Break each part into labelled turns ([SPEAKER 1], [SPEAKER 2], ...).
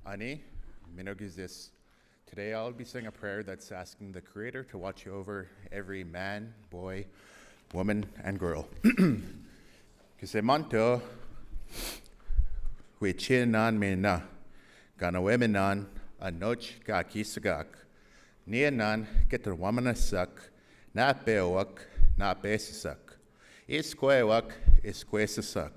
[SPEAKER 1] Ani, Minogizis. Today I'll be saying a prayer that's asking the Creator to watch over every man, boy, woman, and girl. Kisemanto, huichinan mena, ganaweminan, anoch gakisagak, nianan keterwamanasak, na peowak, na besisak, isquewak, isquesasak,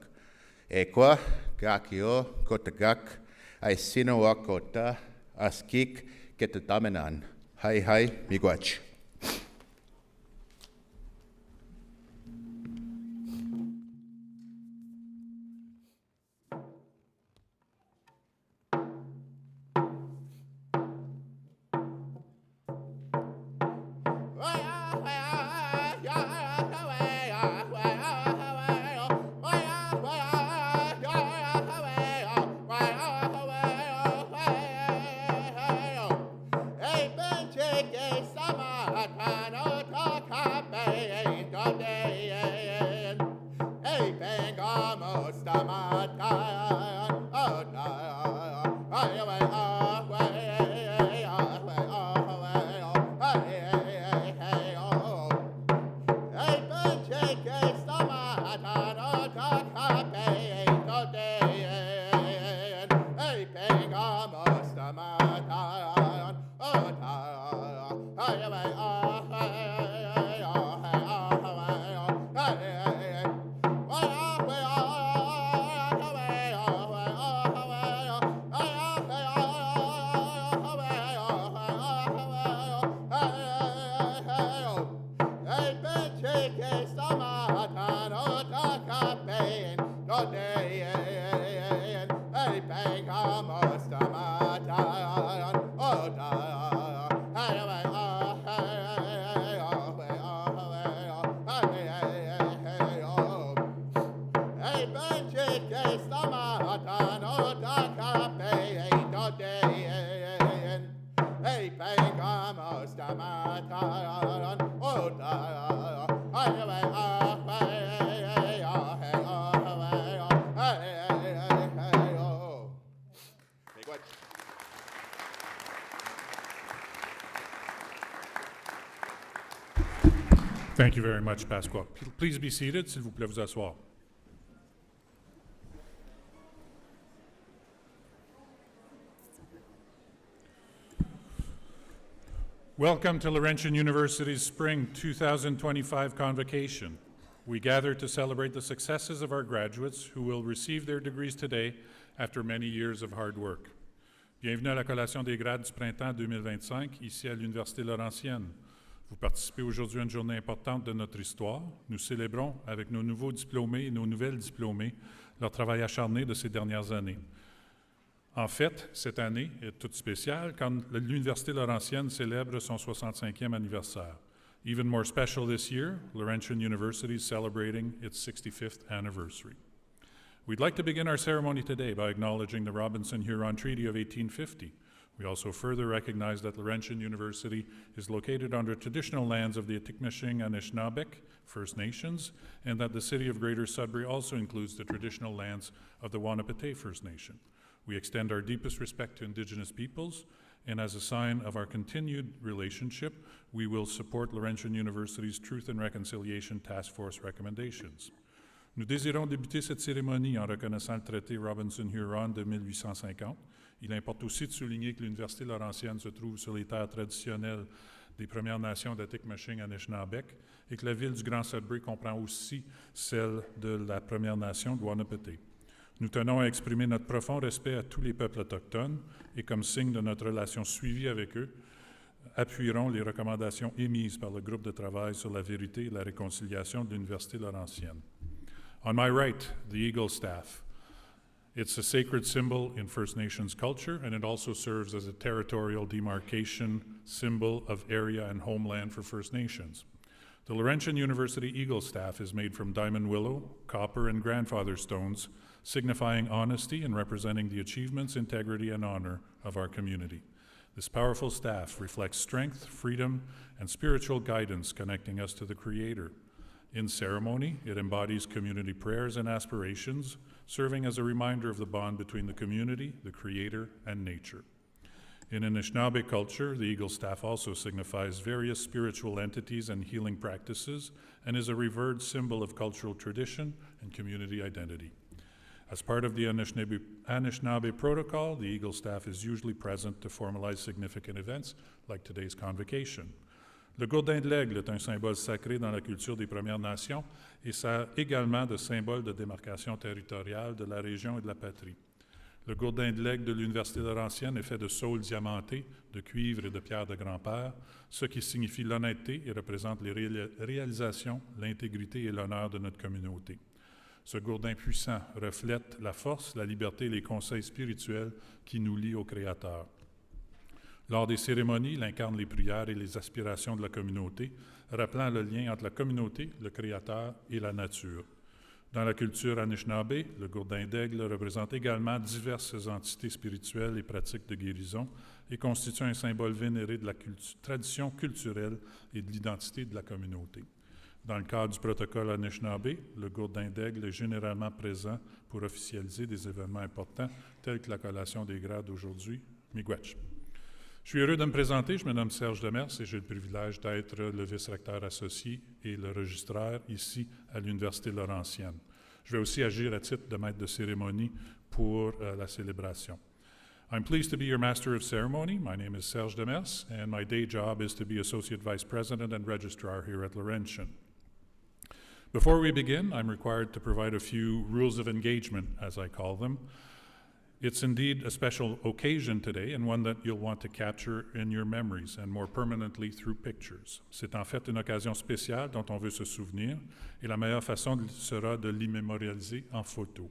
[SPEAKER 1] equa, gakio, kotagak, aisinowak kota, askik, ketadaminan, hai, miigwech.
[SPEAKER 2] Thank you very much, Pasqua. Please be seated, s'il vous plaît, vous asseoir. Welcome to Laurentian University's Spring 2025 Convocation. We gather to celebrate the successes of our graduates who will receive their degrees today after many years of hard work. Bienvenue à la collation des grades du printemps 2025, ici à l'Université Laurentienne. Vous participez aujourd'hui à une journée importante de notre histoire. Nous célébrons avec nos nouveaux diplômés et nos nouvelles diplômées leur travail acharné de ces dernières années. En fait, cette année est toute spéciale quand l'Université Laurentienne célèbre son 65e anniversaire. Even more special this year, Laurentian University is celebrating its 65th anniversary. We'd like to begin our ceremony today by acknowledging the Robinson-Huron Treaty of 1850. We also further recognize that Laurentian University is located on the traditional lands of the Atikamekw and Anishinaabeg First Nations, and that the city of Greater Sudbury also includes the traditional lands of the Wahnapitae First Nation. We extend our deepest respect to Indigenous peoples, and as a sign of our continued relationship, we will support Laurentian University's Truth and Reconciliation Task Force recommendations. Nous désirons débuter cette cérémonie en reconnaissant le traité Robinson-Huron de 1850. Il importe aussi de souligner que l'Université Laurentienne se trouve sur les terres traditionnelles des Premières Nations d'Atikamekw et Anishinaabeg et que la ville du Grand Sudbury comprend aussi celle de la Première Nation de Wahnapitae. Nous tenons à exprimer notre profond respect à tous les peuples autochtones et comme signe de notre relation suivie avec eux, appuierons les recommandations émises par le groupe de travail sur la vérité et la réconciliation de l'Université Laurentienne. On my right, the Eagle Staff. It's a sacred symbol in First Nations culture, and it also serves as a territorial demarcation symbol of area and homeland for First Nations. The Laurentian University Eagle Staff is made from diamond willow, copper, and grandfather stones, signifying honesty and representing the achievements, integrity, and honor of our community. This powerful staff reflects strength, freedom, and spiritual guidance connecting us to the Creator. In ceremony, it embodies community prayers and aspirations, serving as a reminder of the bond between the community, the Creator, and nature. In Anishinaabe culture, the eagle staff also signifies various spiritual entities and healing practices and is a revered symbol of cultural tradition and community identity. As part of the Anishinaabe protocol, the eagle staff is usually present to formalize significant events like today's convocation. Le gourdin de l'aigle est un symbole sacré dans la culture des Premières Nations et sert également de symbole de démarcation territoriale de la région et de la patrie. Le gourdin de l'aigle de l'Université Laurentienne est fait de saules diamantés, de cuivre et de pierres de grand-père, ce qui signifie l'honnêteté et représente les réalisations, l'intégrité et l'honneur de notre communauté. Ce gourdin puissant reflète la force, la liberté et les conseils spirituels qui nous lient au Créateur. Lors des cérémonies, il incarne les prières et les aspirations de la communauté, rappelant le lien entre la communauté, le Créateur et la nature. Dans la culture Anishinaabe, le gourdin d'aigle représente également diverses entités spirituelles et pratiques de guérison et constitue un symbole vénéré de la tradition culturelle et de l'identité de la communauté. Dans le cadre du protocole Anishinaabe, le gourdin d'aigle est généralement présent pour officialiser des événements importants tels que la collation des grades aujourd'hui, miigwech. Je suis heureux de me présenter, je me nomme Serge Demers et j'ai le privilège d'être le vice-recteur associé et le registraire ici à l'Université Laurentienne. Je vais aussi agir à titre de maître de cérémonie pour la célébration. I'm pleased to be your Master of Ceremony. My name is Serge Demers, and my day job is to be Associate Vice President and Registrar here at Laurentian. Before we begin, I'm required to provide a few rules of engagement, as I call them. It's indeed a special occasion today and one that you'll want to capture in your memories and more permanently through pictures. C'est en fait une occasion spéciale dont on veut se souvenir et la meilleure façon sera de l'immémorialiser en photo.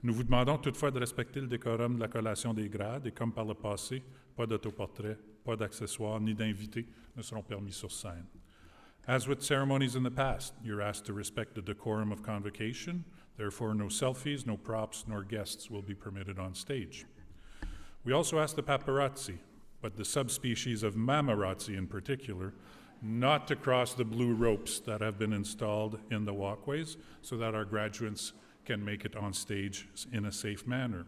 [SPEAKER 2] Nous vous demandons toutefois de respecter le décorum de la collation des grades et comme par le passé, pas d'autoportrait, pas d'accessoires ni d'invités ne seront permis sur scène. As with ceremonies in the past, you're asked to respect the decorum of convocation. Therefore, no selfies, no props, nor guests will be permitted on stage. We also ask the paparazzi, but the subspecies of mamarazzi in particular, not to cross the blue ropes that have been installed in the walkways so that our graduates can make it on stage in a safe manner.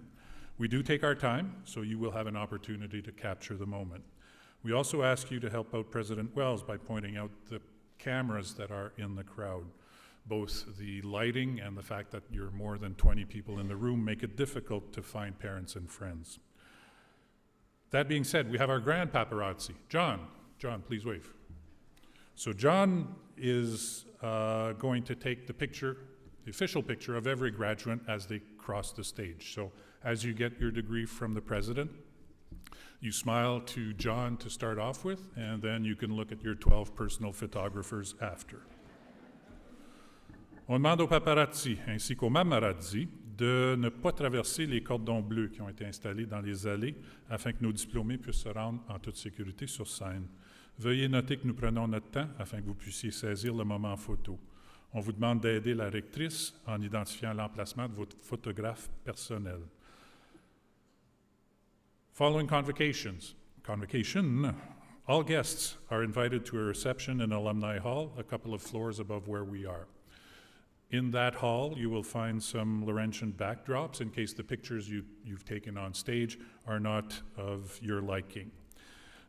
[SPEAKER 2] We do take our time, so you will have an opportunity to capture the moment. We also ask you to help out President Wells by pointing out the cameras that are in the crowd. Both the lighting and the fact that you're more than 20 people in the room make it difficult to find parents and friends. That being said, we have our grand paparazzi, John. John, please wave. So John is going to take the picture, the official picture of every graduate as they cross the stage. So as you get your degree from the president, you smile to John to start off with, and then you can look at your 12 personal photographers after. On demande aux paparazzi ainsi qu'aux mamarazzi de ne pas traverser les cordons bleus qui ont été installés dans les allées afin que nos diplômés puissent se rendre en toute sécurité sur scène. Veuillez noter que nous prenons notre temps afin que vous puissiez saisir le moment en photo. On vous demande d'aider la rectrice en identifiant l'emplacement de votre photographe personnel. Following convocation, all guests are invited to a reception in Alumni Hall, a couple of floors above where we are. In that hall, you will find some Laurentian backdrops in case the pictures you've taken on stage are not of your liking.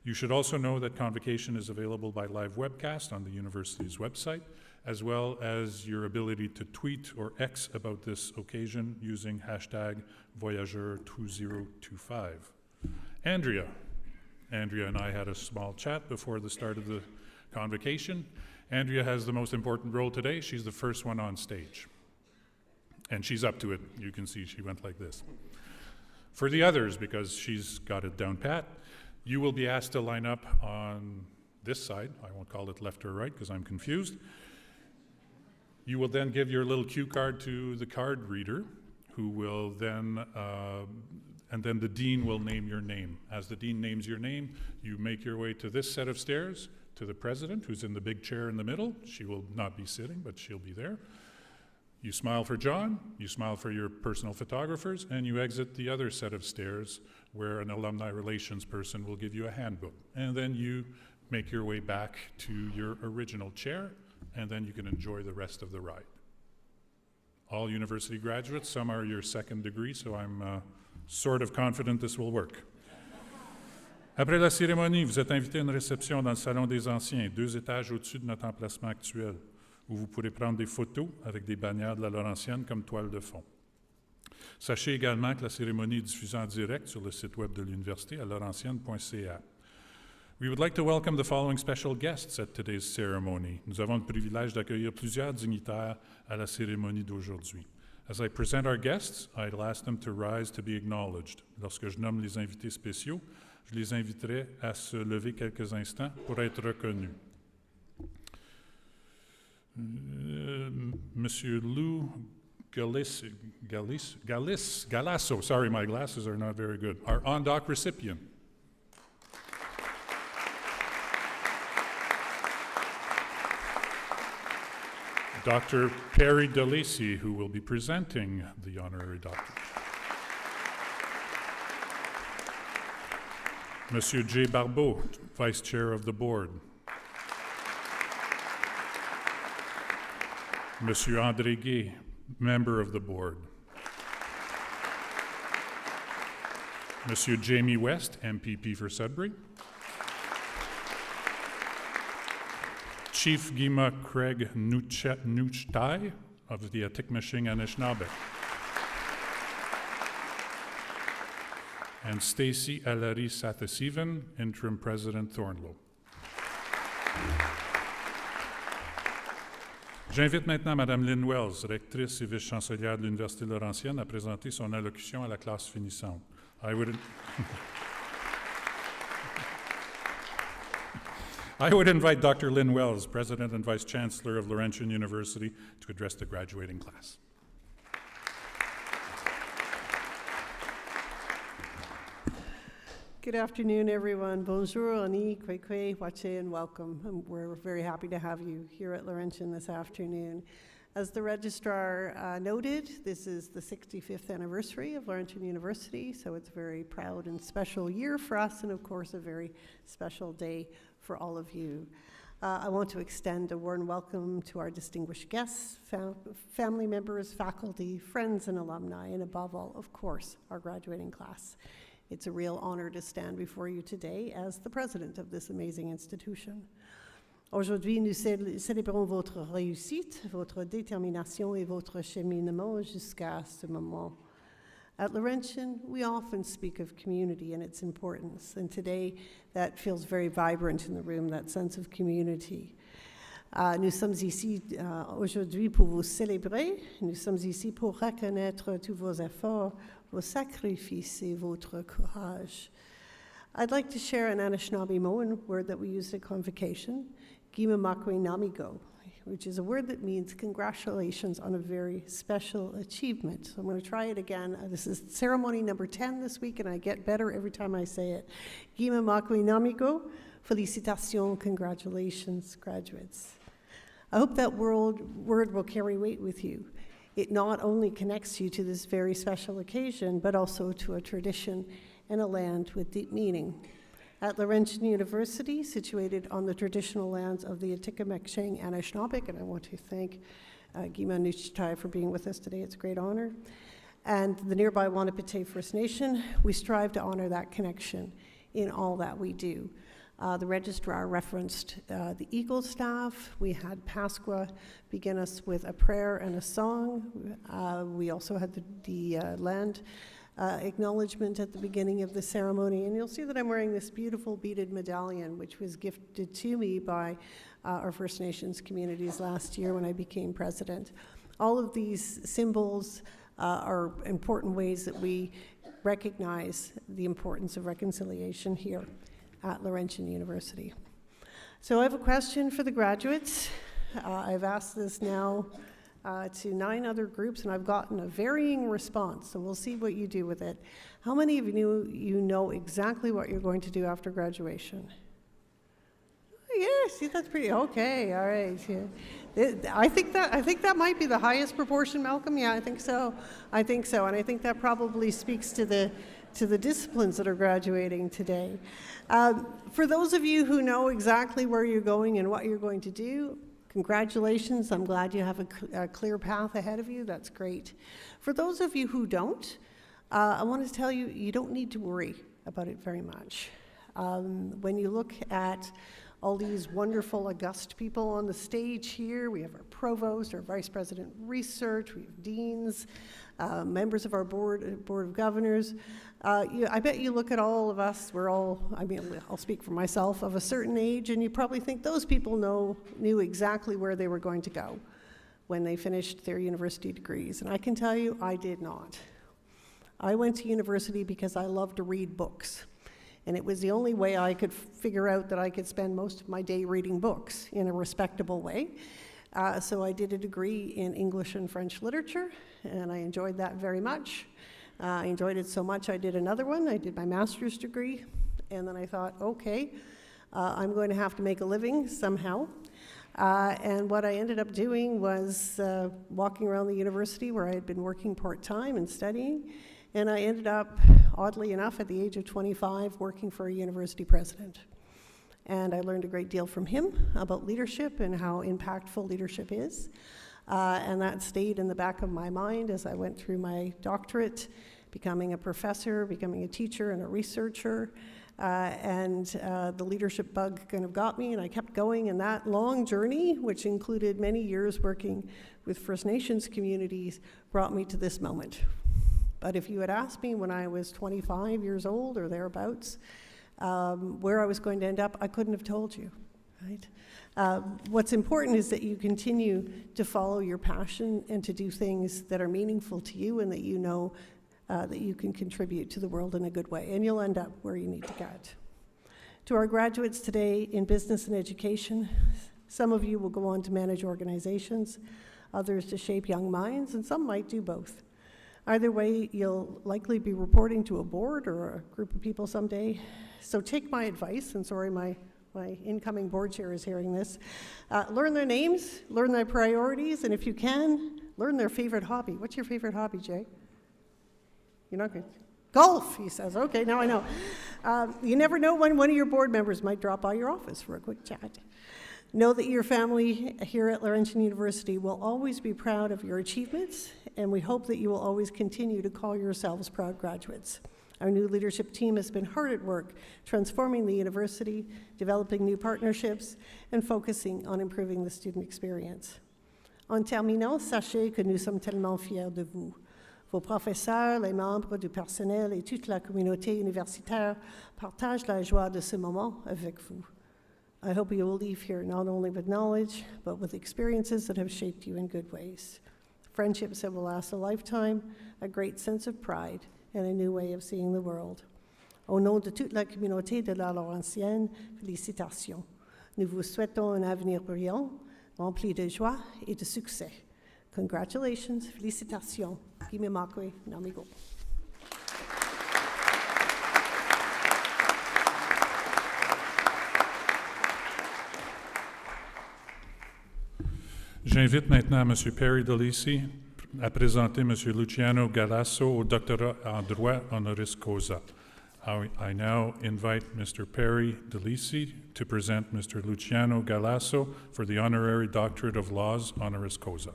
[SPEAKER 2] You should also know that Convocation is available by live webcast on the university's website, as well as your ability to tweet or X about this occasion using hashtag Voyageur2025. Andrea and I had a small chat before the start of the convocation. Andrea has the most important role today. She's the first one on stage. And she's up to it. You can see she went like this. For the others, because she's got it down pat, you will be asked to line up on this side. I won't call it left or right because I'm confused. You will then give your little cue card to the card reader, who will then, and then the dean will name your name. As the dean names your name, you make your way to this set of stairs, to the president, who's in the big chair in the middle. She will not be sitting, but she'll be there. You smile for John, you smile for your personal photographers, and you exit the other set of stairs where an alumni relations person will give you a handbook. And then you make your way back to your original chair, and then you can enjoy the rest of the ride. All university graduates, some are your second degree, so I'm sort of confident this will work. Après la cérémonie, vous êtes invité à une réception dans le Salon des Anciens, 2 étages au-dessus de notre emplacement actuel, où vous pourrez prendre des photos avec des bannières de la Laurentienne comme toile de fond. Sachez également que la cérémonie est diffusée en direct sur le site web de l'Université à laurentienne.ca. We would like to welcome the following special guests at today's ceremony. Nous avons le privilège d'accueillir plusieurs dignitaires à la cérémonie d'aujourd'hui. As I present our guests, I'll ask them to rise to be acknowledged. Lorsque je nomme les invités spéciaux, je les inviterai à se lever quelques instants pour être reconnus. Monsieur Lou Galasso, sorry, my glasses are not very good, our on-doc recipient. Dr. Perry DeLacy, who will be presenting the honorary doctorate. Monsieur J. Barbeau, Vice Chair of the Board. Monsieur André Gay, Member of the Board. Monsieur Jamie West, MPP for Sudbury. Chief Gima Craig Nuchtai of the Atikmashing Anishinaabe. And Stacy Alari Sathasivan, Interim President Thornlow. J'invite maintenant Mme Lynn Wells, rectrice et vice-chancelière de l'Université Laurentienne, à présenter son allocution à la classe finissante. I would invite Dr. Lynn Wells, President and Vice Chancellor of Laurentian University, to address the graduating class.
[SPEAKER 3] Good afternoon, everyone. Bonjour, ani, kwekwe, wache, and welcome. We're very happy to have you here at Laurentian this afternoon. As the registrar noted, this is the 65th anniversary of Laurentian University, so it's a very proud and special year for us, and of course, a very special day for all of you. I want to extend a warm welcome to our distinguished guests, family members, faculty, friends, and alumni, and above all, of course, our graduating class. It's a real honor to stand before you today as the president of this amazing institution. Aujourd'hui, nous célébrons votre réussite, votre détermination et votre cheminement jusqu'à ce moment. At Laurentian, we often speak of community and its importance, and today that feels very vibrant in the room, that sense of community. Nous sommes ici aujourd'hui pour vous célébrer, nous sommes ici pour reconnaître tous vos efforts, vos sacrifices et votre courage. I'd like to share an Anishinaabe Moan word that we used at Convocation, Gima Makwe Namigo, which is a word that means congratulations on a very special achievement. So I'm going to try it again. This is ceremony number 10 this week, and I get better every time I say it. Gima Makwe Namigo, félicitations, congratulations, graduates. I hope that word will carry weight with you. It not only connects you to this very special occasion, but also to a tradition and a land with deep meaning. At Laurentian University, situated on the traditional lands of the Atikameksheng Anishinaabe, and I want to thank Gima Nuchtai for being with us today. It's a great honor. And the nearby Wanapitei First Nation, we strive to honor that connection in all that we do. The registrar referenced the Eagle staff. We had Pasqua begin us with a prayer and a song. We also had the land acknowledgement at the beginning of the ceremony. And you'll see that I'm wearing this beautiful beaded medallion, which was gifted to me by our First Nations communities last year when I became president. All of these symbols are important ways that we recognize the importance of reconciliation here at Laurentian University. So I have a question for the graduates. I've asked this now to 9 other groups, and I've gotten a varying response, so we'll see what you do with it. How many of you know exactly what you're going to do after graduation? Yes, that's pretty okay. All right. Yeah. I think that might be the highest proportion, Malcolm. Yeah, I think so, and I think that probably speaks to the disciplines that are graduating today. For those of you who know exactly where you're going and what you're going to do, Congratulations, I'm glad you have a clear path ahead of you, that's great. For those of you who don't, I want to tell you, you don't need to worry about it very much. When you look at all these wonderful, august people on the stage here, we have our provost, our vice president of research, we have deans, members of our board of governors. I bet you look at all of us, we're all, I mean, I'll speak for myself, of a certain age, and you probably think those people knew exactly where they were going to go when they finished their university degrees. And I can tell you, I did not. I went to university because I love to read books. And it was the only way I could figure out that I could spend most of my day reading books in a respectable way. So I did a degree in English and French literature, and I enjoyed that very much. I enjoyed it so much I did another one. I did my master's degree, and then I thought, okay, I'm going to have to make a living somehow. And what I ended up doing was walking around the university where I had been working part-time and studying, and I ended up, oddly enough, at the age of 25, working for a university president. And I learned a great deal from him about leadership and how impactful leadership is. And that stayed in the back of my mind as I went through my doctorate, becoming a professor, becoming a teacher and a researcher. The leadership bug kind of got me, and I kept going. And that long journey, which included many years working with First Nations communities, brought me to this moment. But if you had asked me when I was 25 years old or thereabouts, where I was going to end up, I couldn't have told you, right? What's important is that you continue to follow your passion and to do things that are meaningful to you and that you know that you can contribute to the world in a good way, and you'll end up where you need to get. To our graduates today in business and education, some of you will go on to manage organizations, others to shape young minds, and some might do both. Either way, you'll likely be reporting to a board or a group of people someday. So take my advice, and sorry, my incoming board chair is hearing this. Learn their names, learn their priorities, and if you can, learn their favorite hobby. What's your favorite hobby, Jay? You're not good. Golf, he says. Okay, now I know. You never know when one of your board members might drop by your office for a quick chat. Know that your family here at Laurentian University will always be proud of your achievements, and we hope that you will always continue to call yourselves proud graduates. Our new leadership team has been hard at work transforming the university, developing new partnerships, and focusing on improving the student experience. En terminant, sachez que nous sommes tellement fiers de vous. Vos professeurs, les membres du personnel et toute la communauté universitaire partagent la joie de ce moment avec vous. I hope you will leave here not only with knowledge, but with experiences that have shaped you in good ways. Friendships that will last a lifetime, a great sense of pride, and a new way of seeing the world. Au nom de toute la communauté de la Laurentienne, félicitations. Nous vous souhaitons un avenir brillant, rempli de joie et de succès. Congratulations, félicitations. Gimimakwe, namigo.
[SPEAKER 2] J'invite maintenant M. Perry Delici à présenter M. Luciano Galasso au doctorat en droit honoris causa. I now invite Mr. Perry Delici to present Mr. Luciano Galasso for the honorary doctorate of laws honoris causa.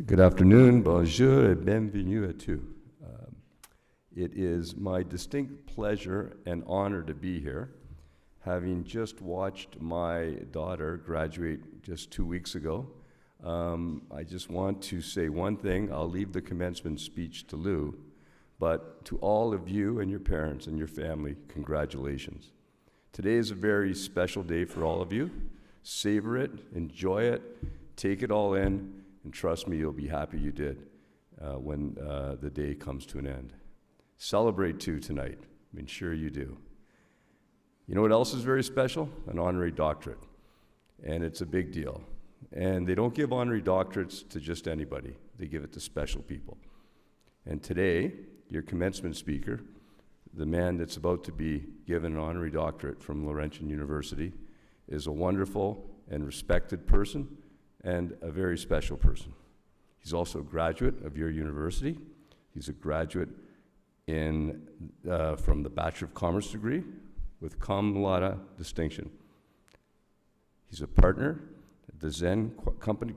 [SPEAKER 4] Good afternoon, bonjour, et bienvenue à tous. It is my distinct pleasure and honor to be here, having just watched my daughter graduate just 2 weeks ago. I just want to say one thing. I'll leave the commencement speech to Lou, but to all of you and your parents and your family, congratulations. Today is a very special day for all of you. Savor it, enjoy it, take it all in, and trust me, you'll be happy you did when the day comes to an end. Celebrate too tonight. I mean, sure you do. You know what else is very special? An honorary doctorate. And it's a big deal. And they don't give honorary doctorates to just anybody. They give it to special people. And today, your commencement speaker, the man that's about to be given an honorary doctorate from Laurentian University, is a wonderful and respected person and a very special person. He's also a graduate of your university. He's a graduate from the Bachelor of Commerce degree with cum laude distinction. He's a partner at the Zen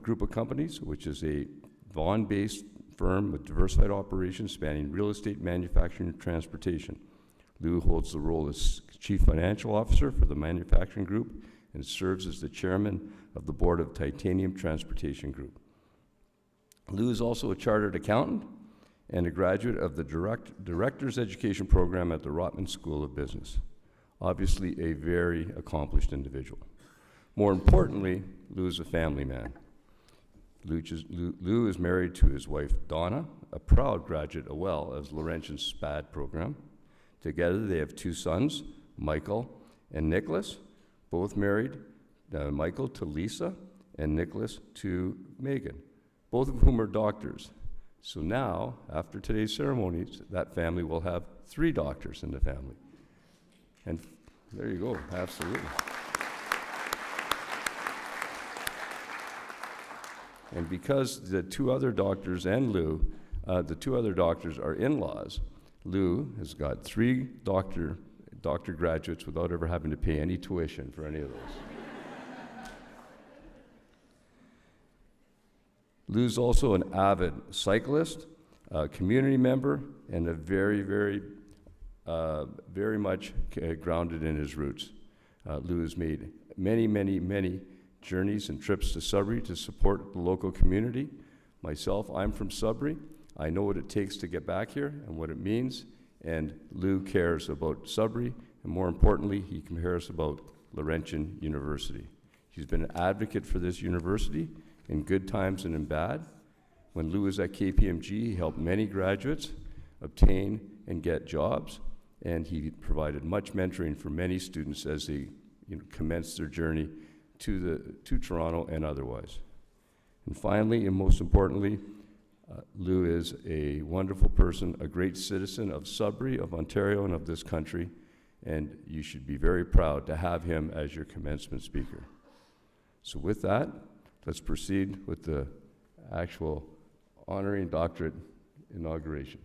[SPEAKER 4] Group of Companies, which is a Vaughan-based firm with diversified operations spanning real estate, manufacturing, and transportation. Lou holds the role as Chief Financial Officer for the manufacturing group and serves as the Chairman of the Board of Titanium Transportation Group. Lou is also a chartered accountant and a graduate of the Director's Education Program at the Rotman School of Business. Obviously a very accomplished individual. More importantly, Lou is a family man. Lou is married to his wife, Donna, a proud graduate as well as Laurentian SPAD program. Together, they have 2 sons, Michael and Nicholas, both married, Michael to Lisa and Nicholas to Megan, both of whom are doctors. So now, after today's ceremonies, that family will have 3 doctors in the family. And there you go, absolutely. And because the 2 other doctors and Lou, the 2 other doctors are in-laws, Lou has got 3 doctor graduates without ever having to pay any tuition for any of those. Lou's also an avid cyclist, a community member, and a very much grounded in his roots. Lou has made many journeys and trips to Sudbury to support the local community. Myself, I'm from Sudbury. I know what it takes to get back here and what it means, and Lou cares about Sudbury, and more importantly, he cares about Laurentian University. He's been an advocate for this university in good times and in bad. When Lou was at KPMG, he helped many graduates obtain and get jobs, and he provided much mentoring for many students as they commenced their journey to Toronto and otherwise. And finally, and most importantly, Lou is a wonderful person, a great citizen of Sudbury, of Ontario, and of this country, and you should be very proud to have him as your commencement speaker. So with that, let's proceed with the actual honoring doctorate inauguration.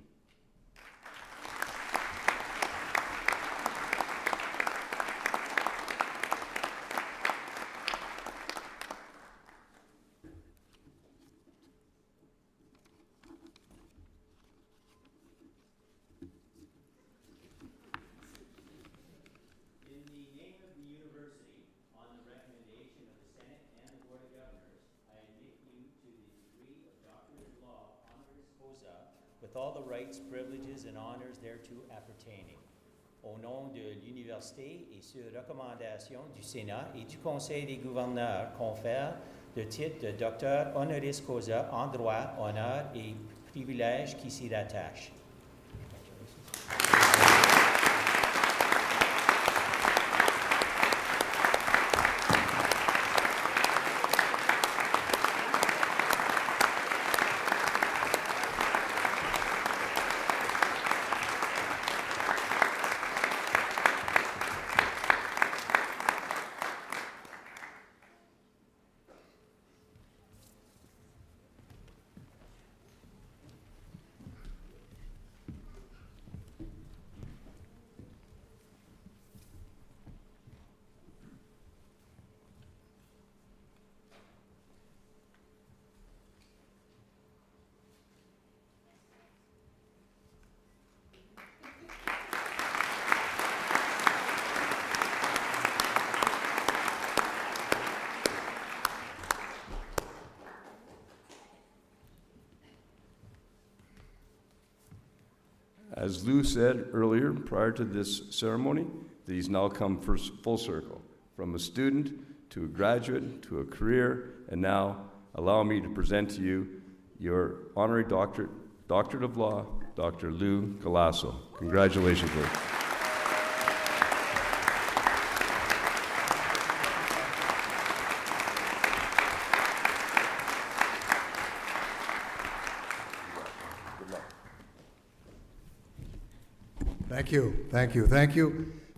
[SPEAKER 5] with all the rights, privileges, and honors thereto appertaining. Au nom de l'Université et sur recommandation du Sénat et du Conseil des gouverneurs, confère le titre de docteur honoris causa en droit, honneur et privilèges qui s'y rattachent.
[SPEAKER 4] As Lou said earlier, prior to this ceremony, that he's now come full circle, from a student to a graduate to a career, and now allow me to present to you your honorary doctorate of law, Dr. Lou Galasso. Congratulations, Lou.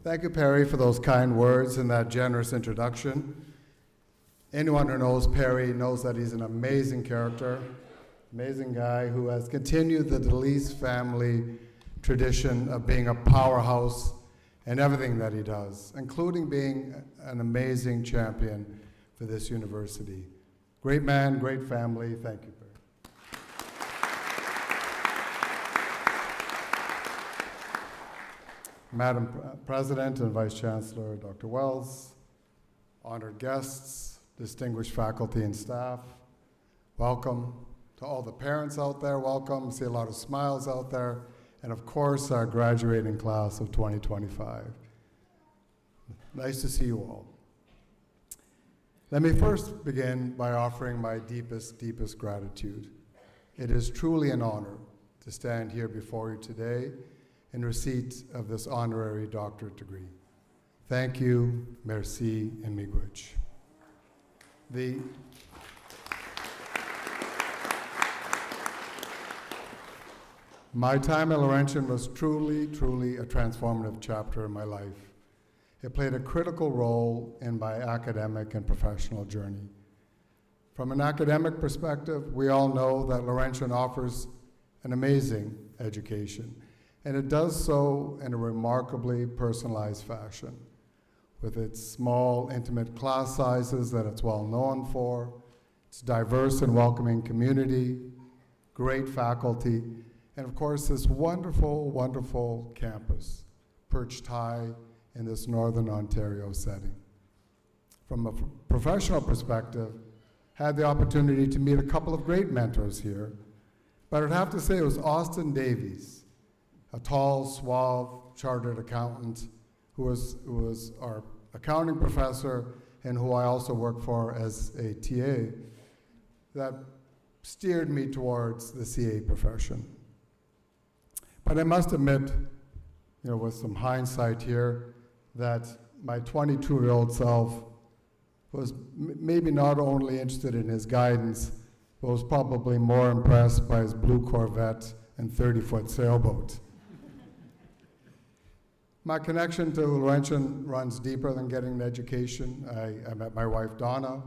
[SPEAKER 6] Thank you, Perry, for those kind words and that generous introduction. Anyone who knows Perry knows that he's an amazing character, amazing guy who has continued the DeLeese family tradition of being a powerhouse in everything that he does, including being an amazing champion for this university. Great man, great family. Thank you, Barry. Madam President and Vice Chancellor, Dr. Wells, honored guests, distinguished faculty and staff, welcome. To all the parents out there, welcome. See a lot of smiles out there. And of course, our graduating class of 2025. Nice to see you all. Let me first begin by offering my deepest, deepest gratitude. It is truly an honor to stand here before you today in receipt of this honorary doctorate degree. Thank you, merci, and miigwech. My time at Laurentian was truly, truly a transformative chapter in my life. It played a critical role in my academic and professional journey. From an academic perspective, we all know that Laurentian offers an amazing education, and it does so in a remarkably personalized fashion, with its small, intimate class sizes that it's well known for, its diverse and welcoming community, great faculty, and of course, this wonderful, wonderful campus, perched high in this Northern Ontario setting. From a professional perspective, had the opportunity to meet a couple of great mentors here, but I'd have to say it was Austin Davies, a tall, suave, chartered accountant who was our accounting professor and who I also worked for as a TA, that steered me towards the CA profession. But I must admit, with some hindsight here, that my 22-year-old self was maybe not only interested in his guidance, but was probably more impressed by his blue Corvette and 30-foot sailboat. My connection to Laurentian runs deeper than getting an education. I met my wife, Donna,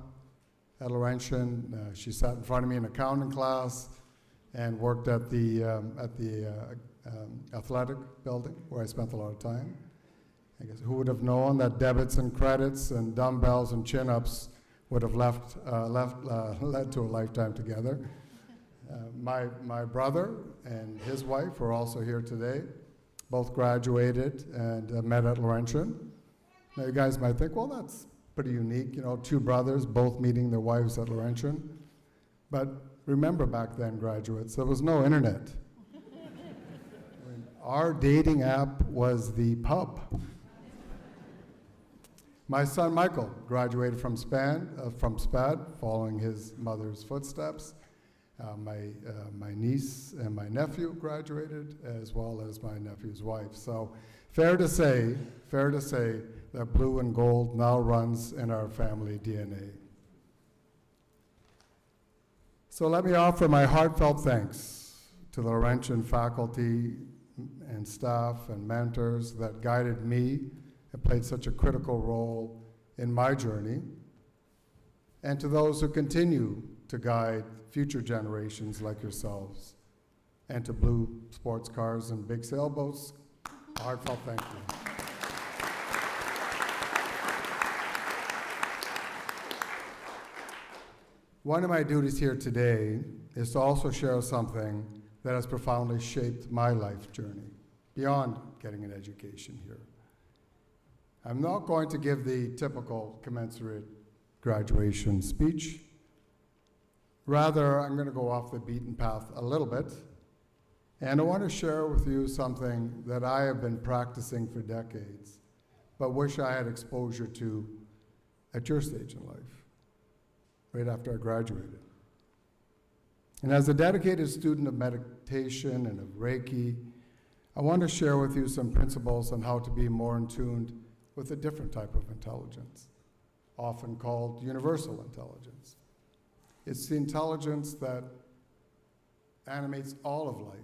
[SPEAKER 6] at Laurentian. She sat in front of me in accounting class and worked at the athletic building where I spent a lot of time. I guess who would have known that debits and credits and dumbbells and chin-ups would have led to a lifetime together. My brother and his wife are also here today. Both graduated and met at Laurentian. Now you guys might think, well, that's pretty unique, two brothers both meeting their wives at Laurentian. But remember back then, graduates, there was no internet. Our dating app was the pub. My son Michael graduated from SPAD, following his mother's footsteps. My niece and my nephew graduated, as well as my nephew's wife. So fair to say that blue and gold now runs in our family DNA. So let me offer my heartfelt thanks to the Laurentian faculty and staff and mentors that guided me and played such a critical role in my journey, and to those who continue to guide future generations like yourselves, and to blue sports cars and big sailboats, a heartfelt thank you. One of my duties here today is to also share something that has profoundly shaped my life journey, beyond getting an education here. I'm not going to give the typical commensurate graduation speech. Rather, I'm going to go off the beaten path a little bit, and I want to share with you something that I have been practicing for decades, but wish I had exposure to at your stage in life, right after I graduated. And as a dedicated student of meditation and of Reiki, I want to share with you some principles on how to be more in tune with a different type of intelligence, often called universal intelligence. It's the intelligence that animates all of life.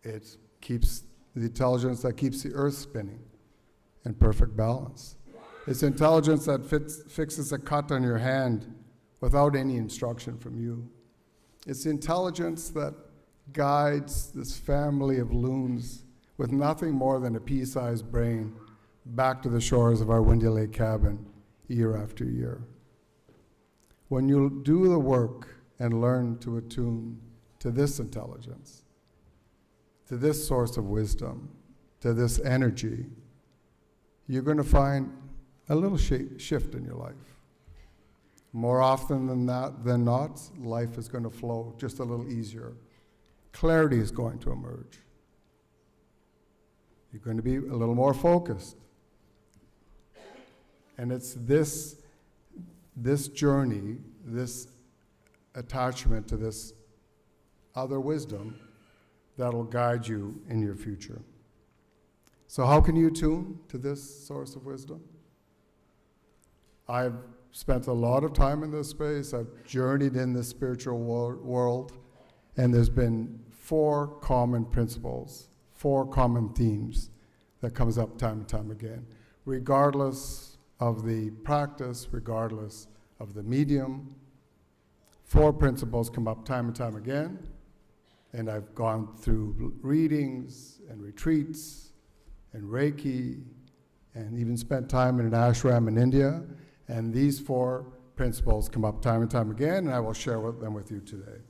[SPEAKER 6] It keeps the intelligence that keeps the earth spinning in perfect balance. It's intelligence that fixes a cut on your hand without any instruction from you. It's the intelligence that guides this family of loons with nothing more than a pea-sized brain back to the shores of our Windy Lake cabin year after year. When you do the work and learn to attune to this intelligence, to this source of wisdom, to this energy, you're going to find a little shift in your life. More often than not, life is going to flow just a little easier. Clarity is going to emerge. You're going to be a little more focused. And it's this journey, this attachment to this other wisdom that'll guide you in your future. So how can you tune to this source of wisdom? I've spent a lot of time in this space. I've journeyed in the spiritual world, and there's been 4 common principles, 4 common themes that comes up time and time again, regardless of the practice, regardless of the medium. 4 principles come up time and time again, and I've gone through readings and retreats and Reiki, and even spent time in an ashram in India, and these 4 principles come up time and time again, and I will share them with you today.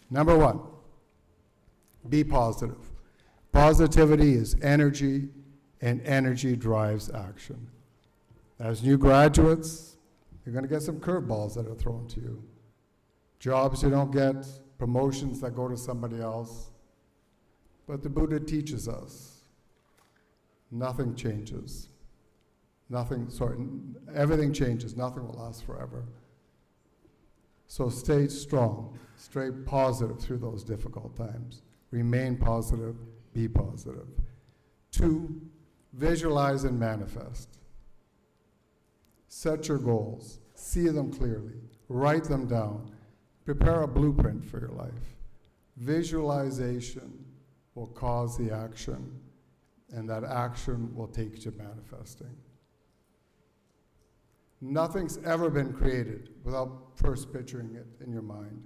[SPEAKER 6] Number 1, be positive. Positivity is energy, and energy drives action. As new graduates, you're going to get some curveballs that are thrown to you. Jobs you don't get, promotions that go to somebody else. But the Buddha teaches us, nothing changes. Everything changes, nothing will last forever. So stay strong, stay positive through those difficult times. Remain positive, be positive. 2, visualize and manifest. Set your goals, see them clearly, write them down, prepare a blueprint for your life. Visualization will cause the action, and that action will take you to manifesting. Nothing's ever been created without first picturing it in your mind.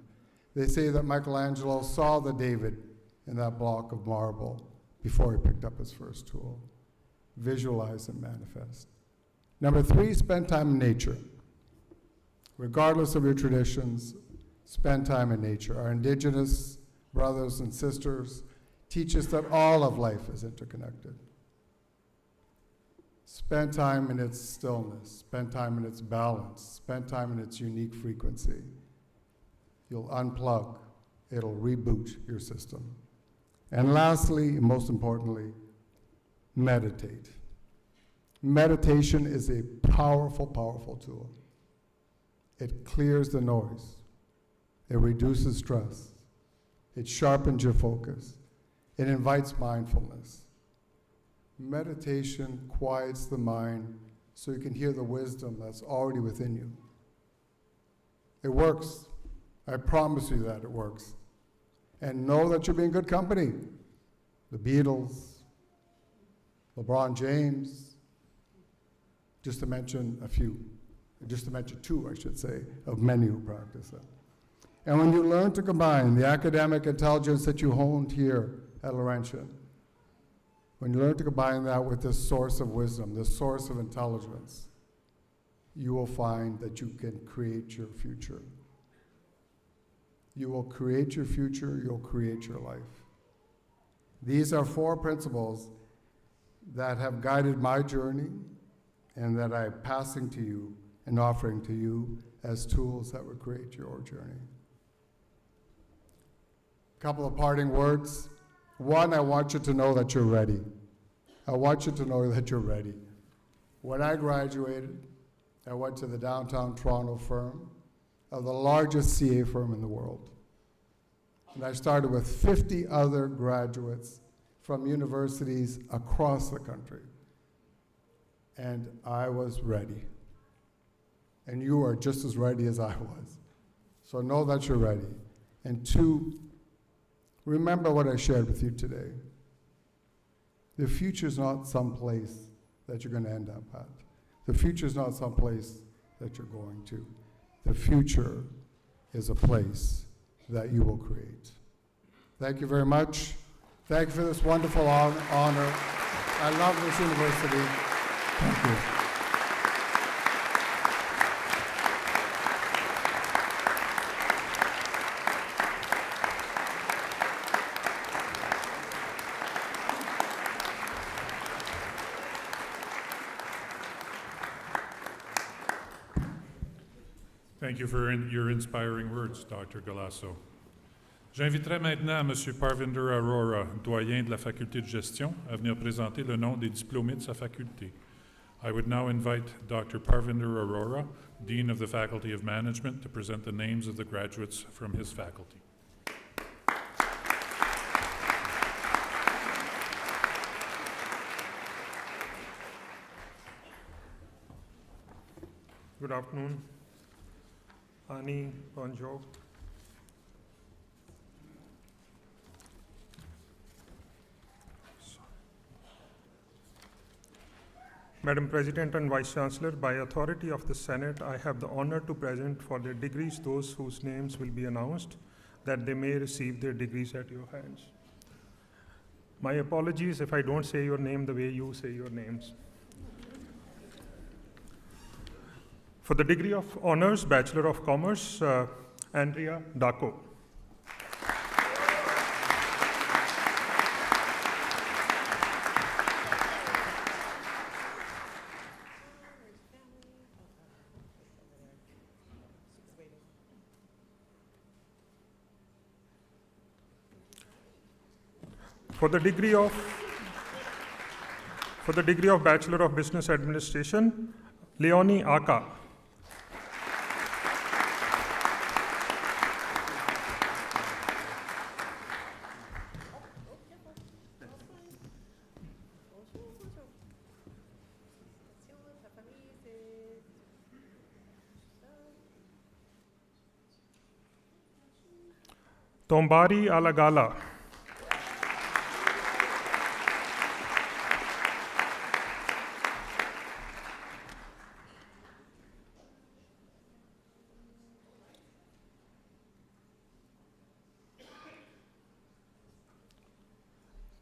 [SPEAKER 6] They say that Michelangelo saw the David in that block of marble before he picked up his first tool. Visualize and manifest. Number 3, spend time in nature. Regardless of your traditions, spend time in nature. Our indigenous brothers and sisters teach us that all of life is interconnected. Spend time in its stillness, spend time in its balance, spend time in its unique frequency. You'll unplug, it'll reboot your system. And lastly, and most importantly, meditate. Meditation is a powerful, powerful tool. It clears the noise. It reduces stress. It sharpens your focus. It invites mindfulness. Meditation quiets the mind so you can hear the wisdom that's already within you. It works. I promise you that it works. And know that you'll be in good company. The Beatles, LeBron James, just to mention a few, just to mention 2, I should say, of many who practice it. And when you learn to combine the academic intelligence that you honed here at Laurentian, when you learn to combine that with this source of wisdom, this source of intelligence, you will find that you can create your future. You will create your future, you'll create your life. These are 4 principles that have guided my journey and that I'm passing to you and offering to you as tools that will create your journey. A couple of parting words. 1, I want you to know that you're ready. I want you to know that you're ready. When I graduated, I went to the downtown Toronto firm of the largest CA firm in the world. And I started with 50 other graduates from universities across the country. And I was ready. And you are just as ready as I was. So know that you're ready. And 2, remember what I shared with you today. The future's not some place that you're going to end up at. The future's not some place that you're going to. The future is a place that you will create. Thank you very much. Thank you for this wonderful honor. I love this university. Thank you.
[SPEAKER 2] Thank you for your inspiring words, Dr. Galasso. J'inviterai maintenant M. Parvinder Arora, doyen de la faculté de gestion, à venir présenter le nom des diplômés de sa faculté. I would now invite Dr. Parvinder Arora, Dean of the Faculty of Management, to present the names of the graduates from his faculty.
[SPEAKER 7] Good afternoon. Ani, bonjour. Madam President and Vice Chancellor, by authority of the Senate, I have the honor to present for their degrees those whose names will be announced, that they may receive their degrees at your hands. My apologies if I don't say your name the way you say your names. For the degree of honors, Bachelor of Commerce, Andrea Daco. For the degree of Bachelor of Business Administration, Leonie Aka. Tombari Alagala.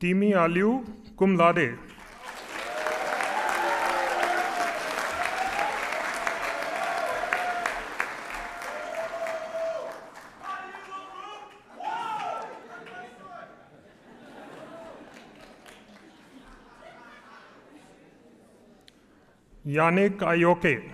[SPEAKER 7] Timi Aliu, cum laude. Yannick Ayoke.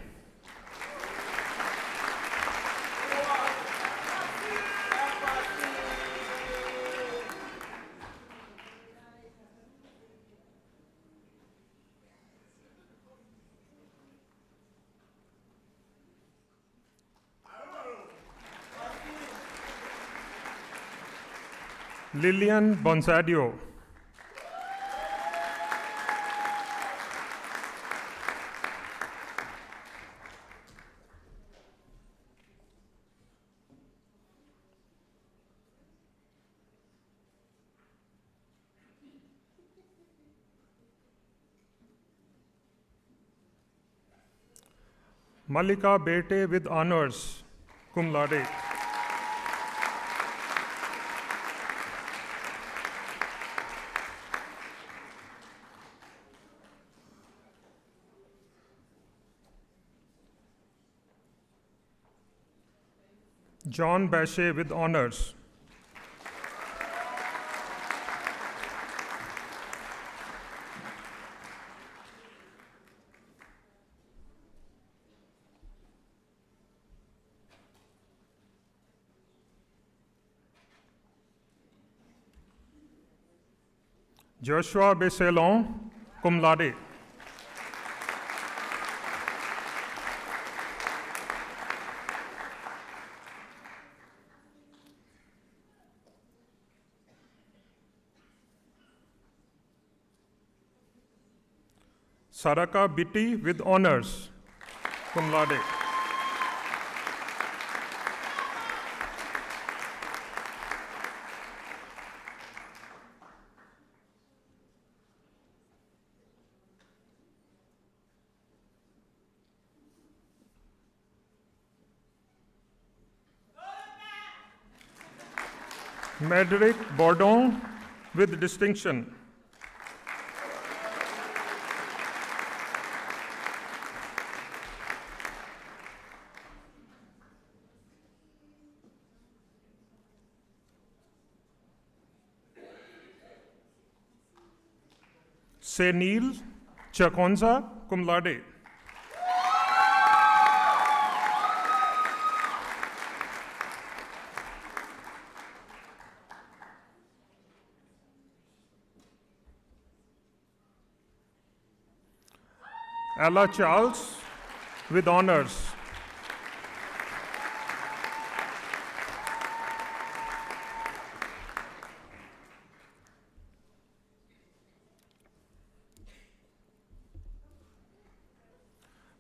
[SPEAKER 7] Lillian Bonsadio. Malika Bete with honors, cum laude. John Bachet with honors. Joshua Besselon, cum laude. Saraka Bitti with honors, cum laude. Médéric Bourdon with distinction. Senil Chakonza, cum laude. Ella Charles with honors.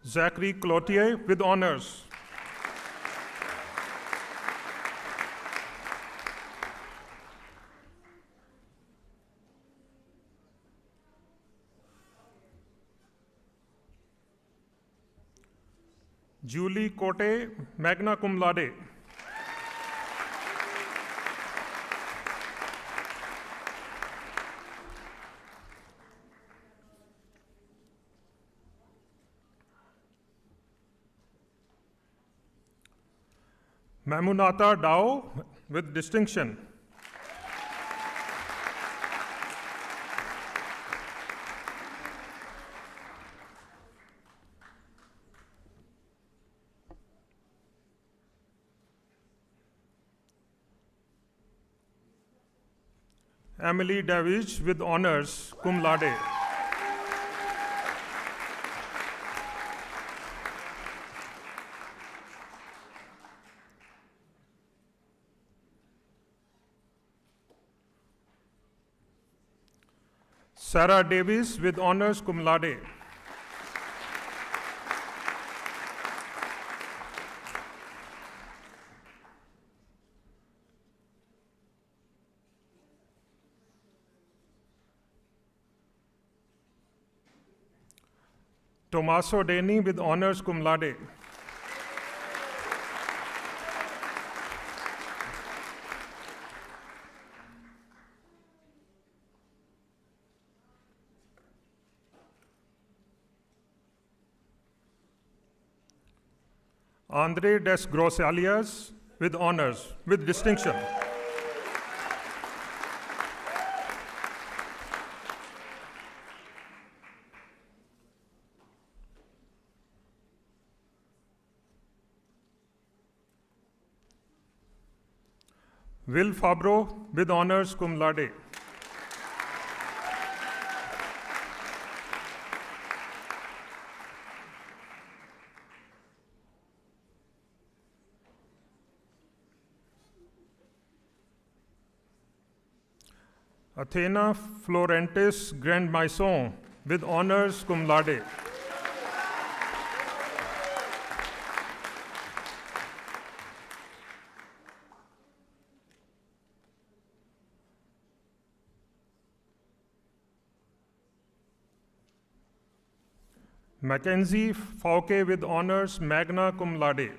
[SPEAKER 7] Zachary Cloutier with honors. Julie Cote, magna cum laude. Mamunata Dao with distinction. Emily Davies with honors, cum laude. Sarah Davis with honors, cum laude. Tommaso Deni with honors, cum laude. Andre Des Grosalias with honors, with distinction. Will Fabro with honors, cum laude. Athena Florentis Grand Maison with honors, cum laude. Mackenzie Fauke with honors, magna cum laude.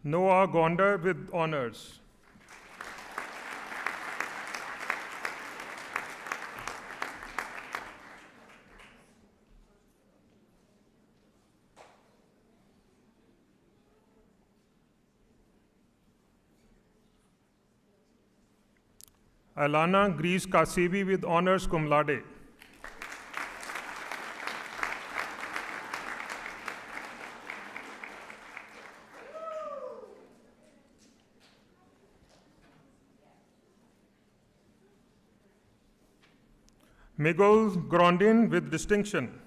[SPEAKER 7] Noah Gonder with honors. Alana Grease Kasibi with honors, cum laude. Miguel Grondin with distinction.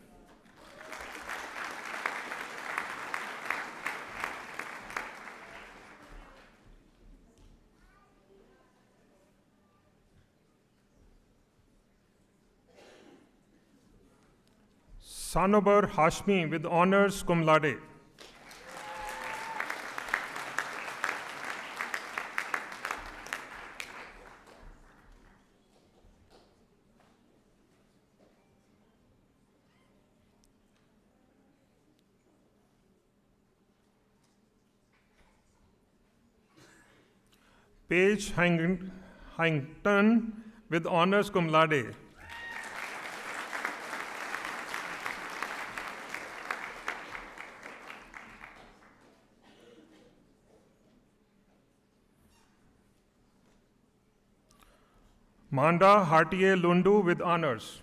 [SPEAKER 7] Sanobar Hashmi with honors, cum laude. Paige Hangton with honors cum laude. Manda Hartier Lundu with honors.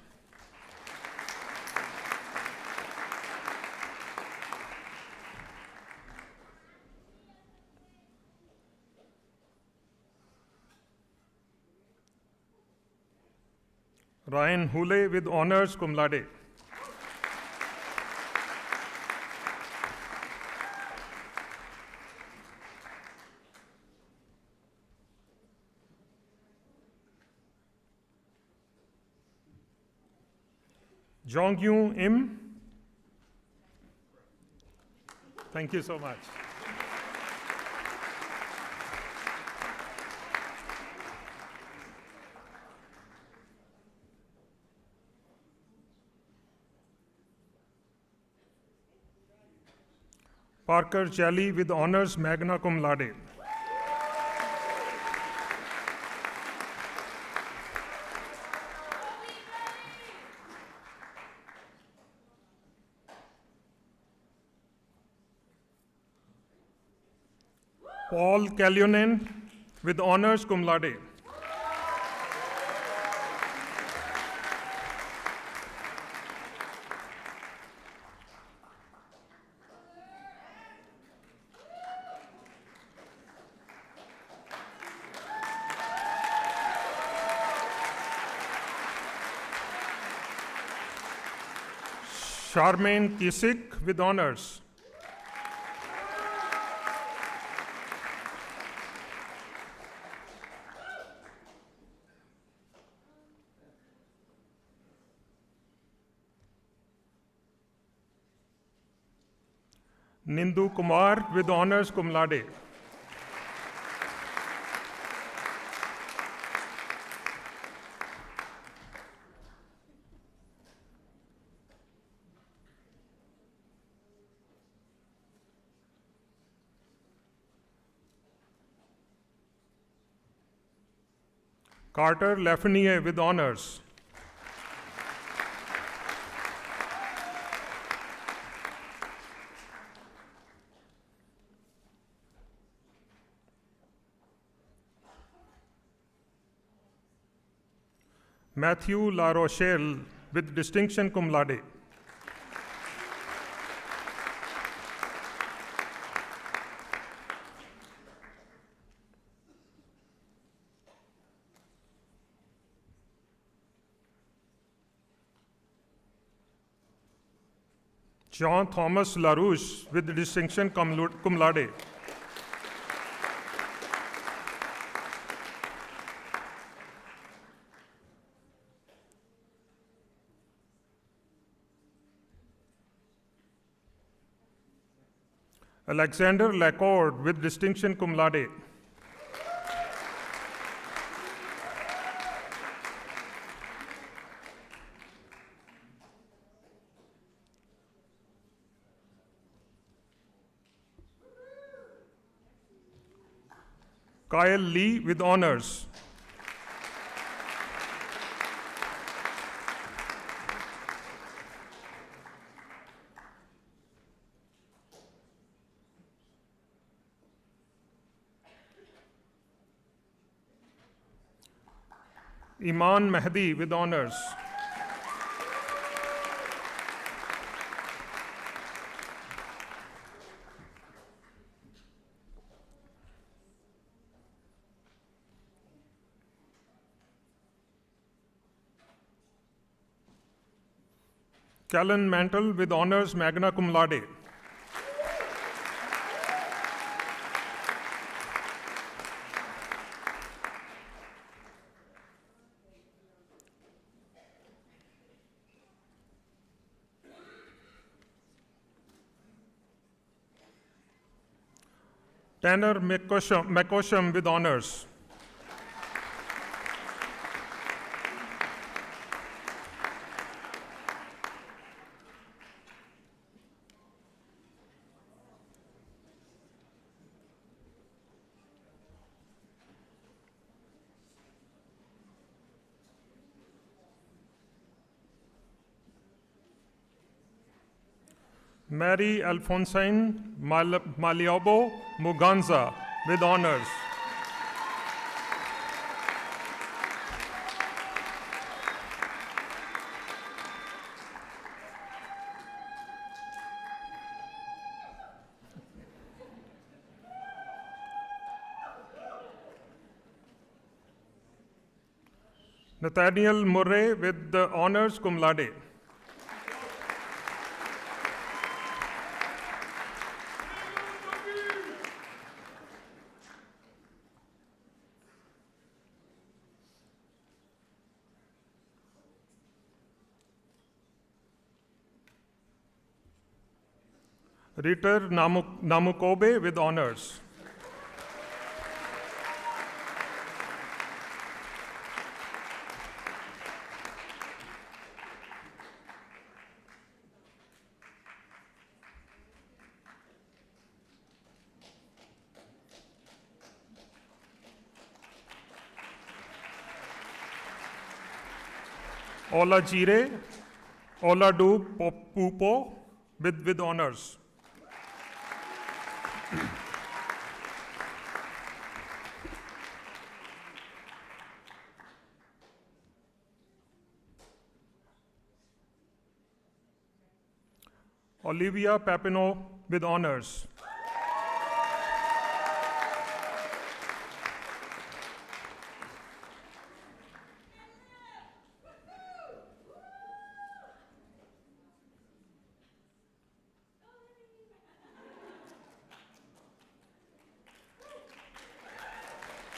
[SPEAKER 7] Ryan Hule with honors cum laude. Jonghyun Im. Thank you so much. Parker Jelly with honors magna cum laude. Paul Kalyonen with honors cum laude. Charmaine Kisik with honors. Nindu Kumar with honors cum laude. Carter Lafreniere with honors. Matthew La Rochelle with distinction cum laude. John Thomas LaRouche with distinction cum laude. Alexander Lacord with distinction cum laude. Kyle Lee with honors. Iman Mahdi with honors. Callan Mantle with honors magna cum laude. Tanner McCosham with honors. Mary Alphonsine Maliobo Muganza with honors. Nathaniel Murray with the honors cum laude. Ritter Namukobe with honors. Ola Jire, Ola Du Pupo with honors. Olivia Papineau with honors.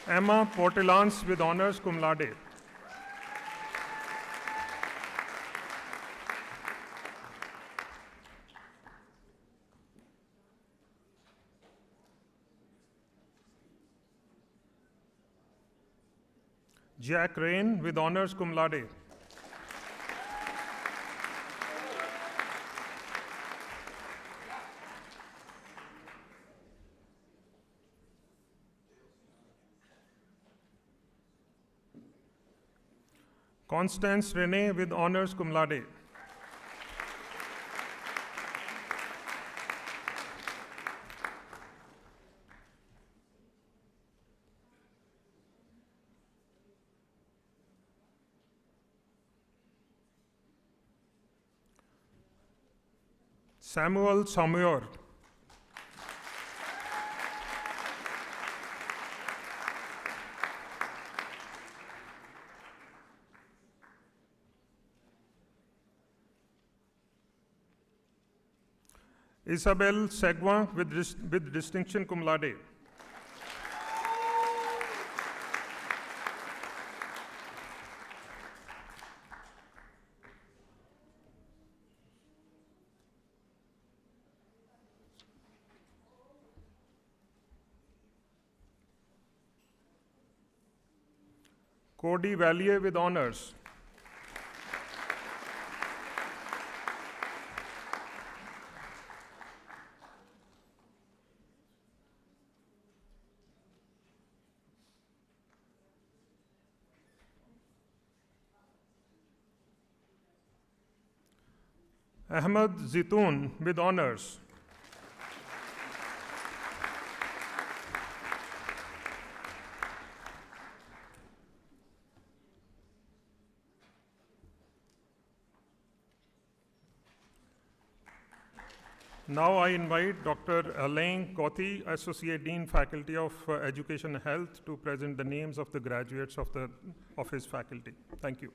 [SPEAKER 7] Emma Portelance with honors cum laude. Jack Rain with honors cum laude. Constance Renee with honors cum laude. Samuel Samuel. Isabel Seguin with distinction cum laude. Cody Valier with honors. Ahmed Zitoun with honors. Now I invite Dr. Alain Coty, Associate Dean, Faculty of Education and Health, to present the names of the graduates of his faculty. Thank you.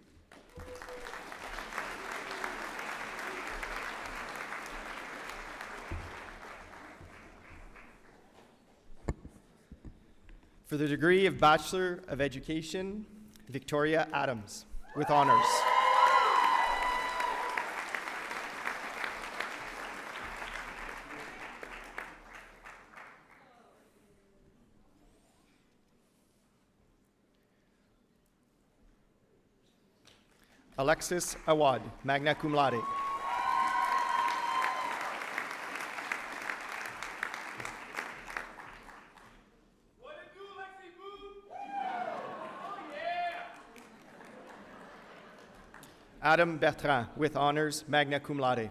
[SPEAKER 8] For the degree of Bachelor of Education, Victoria Adams, with honors. Alexis Awad, magna cum laude. Adam Bertrand, with honors, magna cum laude.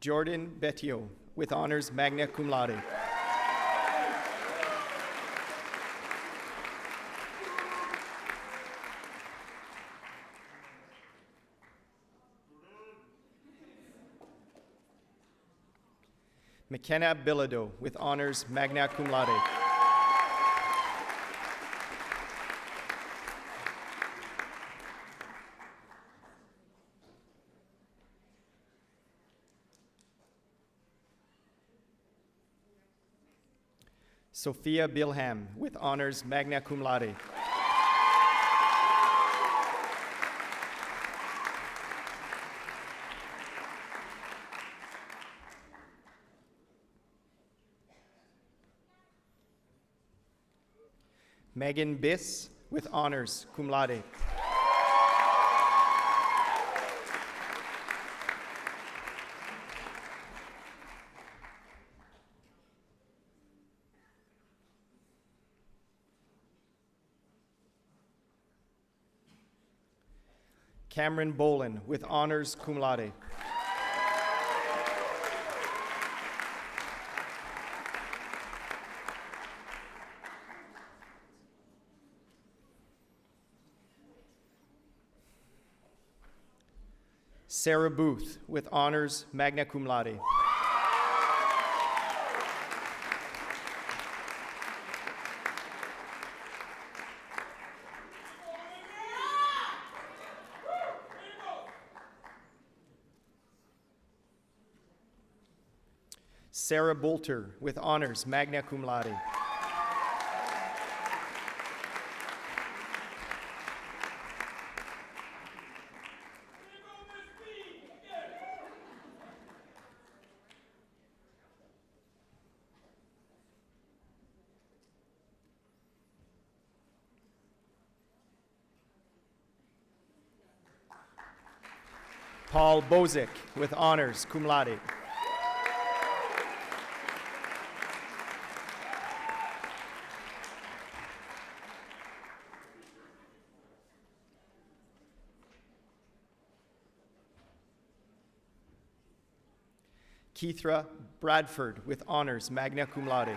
[SPEAKER 8] Jordan Betio, with honors magna cum laude. McKenna Bilodeau, with honors magna cum laude. Sophia Bilham, with honors magna cum laude. Megan Biss, with honors cum laude. Cameron Bolin, with honors cum laude. Sarah Booth, with honors magna cum laude. Sarah Bolter, with honors magna cum laude. Paul Bozick, with honors cum laude. Keithra Bradford, with honors magna cum laude.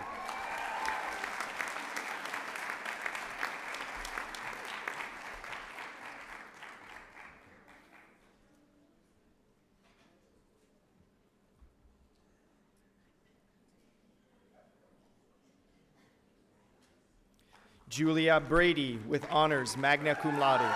[SPEAKER 8] Julia Brady, with honors magna cum laude.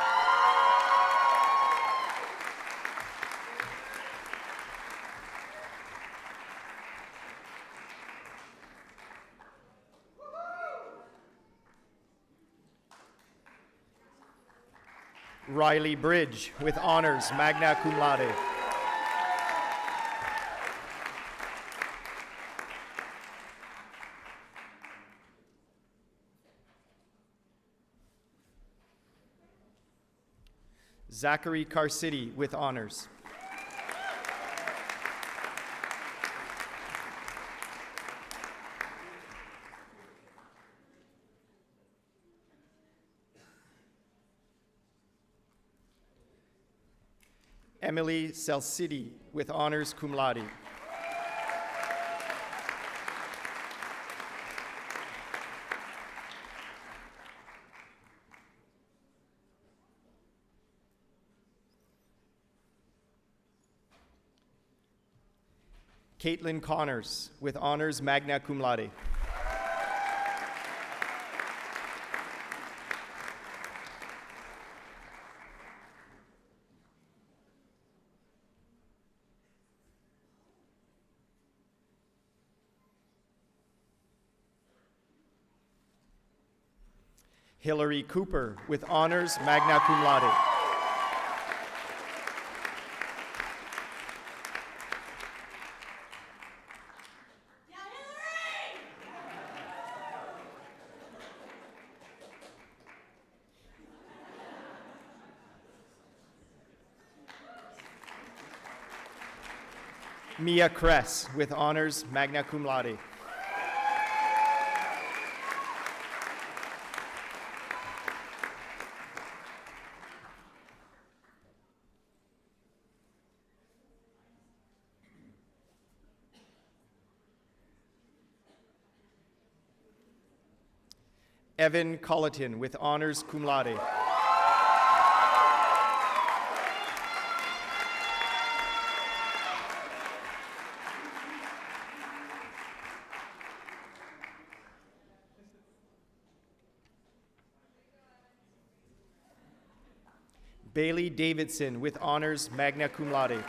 [SPEAKER 8] Riley Bridge, with honors magna cum laude. Zachary Carcity, with honors. Emily Celsidi, with honors cum laude. Caitlin Connors, with honors magna cum laude. Hillary Cooper, with honors magna cum laude. Mia Kress, with honors magna cum laude. Evan Colleton with honors cum laude. Bailey Davidson with honors magna cum laude.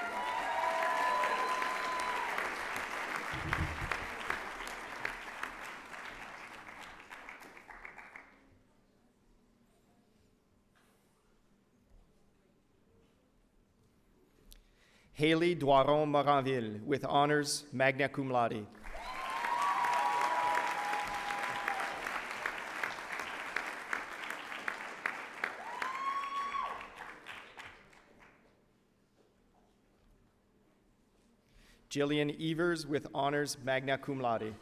[SPEAKER 8] Haley Doiron Moranville with honors magna cum laude. Jillian Evers with honors magna cum laude.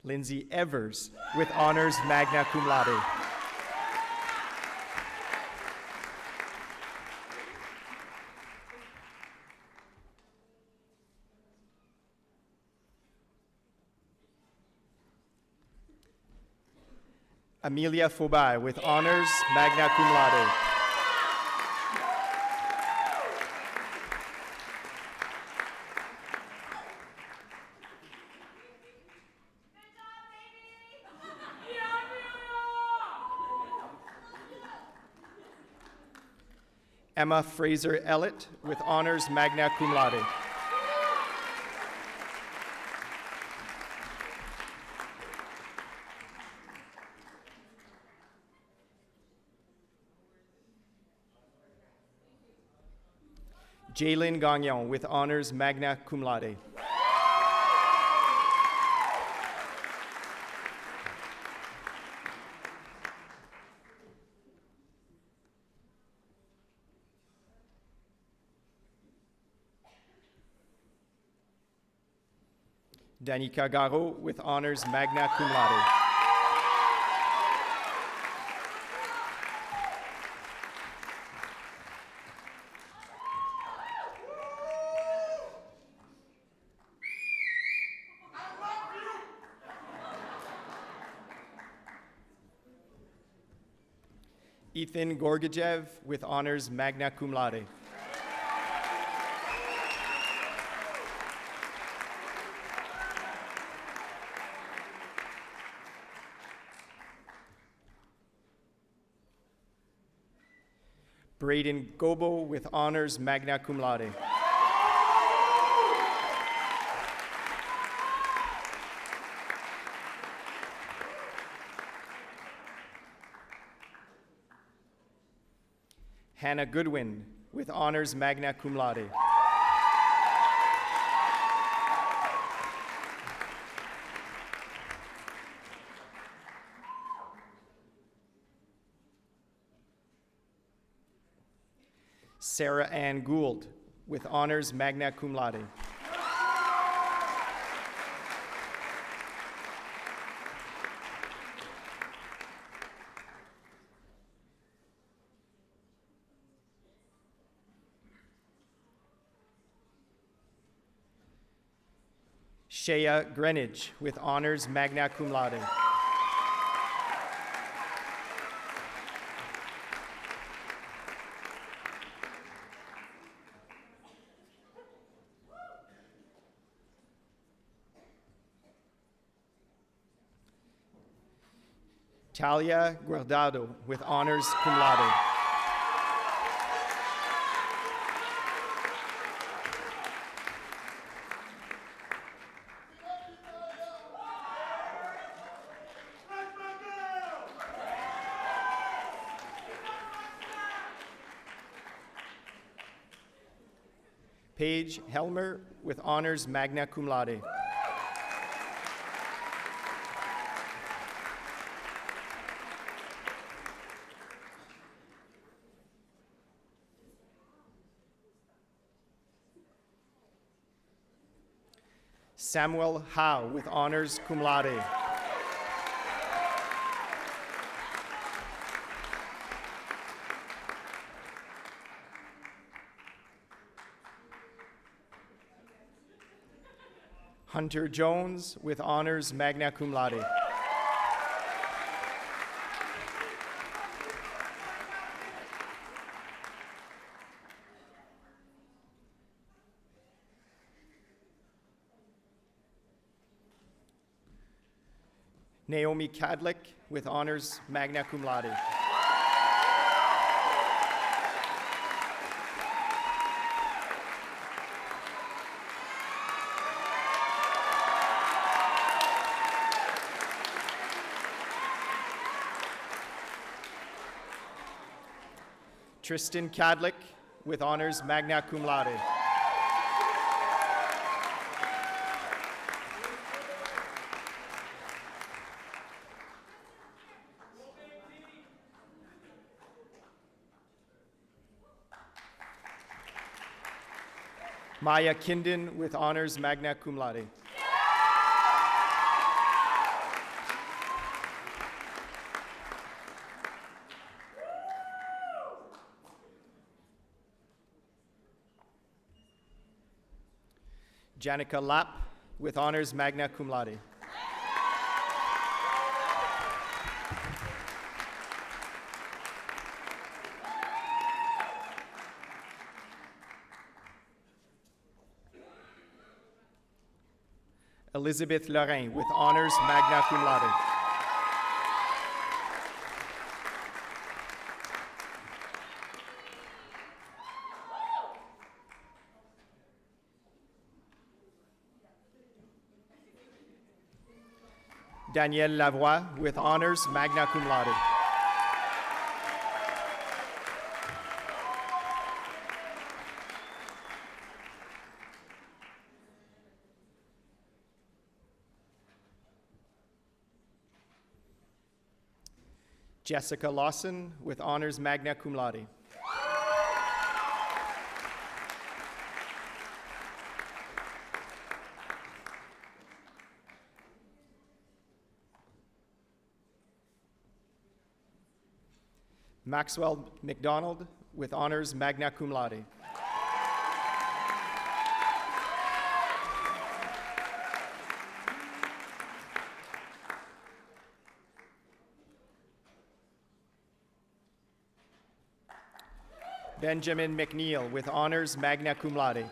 [SPEAKER 8] Lindsay Evers with honors magna cum laude. Amelia Faubert with honors magna cum laude. Emma Fraser Ellett with honors magna cum laude. Jaylyn Gagnon with honors magna cum laude. Danica Garo with honors magna cum laude. Ethan Gorgajev with honors magna cum laude. Braden Gobo with honors magna cum laude. Hannah Goodwin with honors magna cum laude. Sarah Ann Gould with honors magna cum laude. Shea Greenidge with honors magna cum laude. Talia Guardado with honors cum laude. Paige Helmer with honors magna cum laude. Samuel Howe with honors cum laude. Hunter Jones with honors magna cum laude. Naomi Kadlik with honors magna cum laude. Tristan Kadlik with honors magna cum laude. Maya Kinden with honors magna cum laude. Janica Lapp with honors magna cum laude. Elizabeth Lorrain with honors magna cum laude. Danielle Lavoie with honors magna cum laude. Jessica Lawson with honors magna cum laude. Maxwell McDonald with honors magna cum laude. Benjamin McNeil with honors magna cum laude.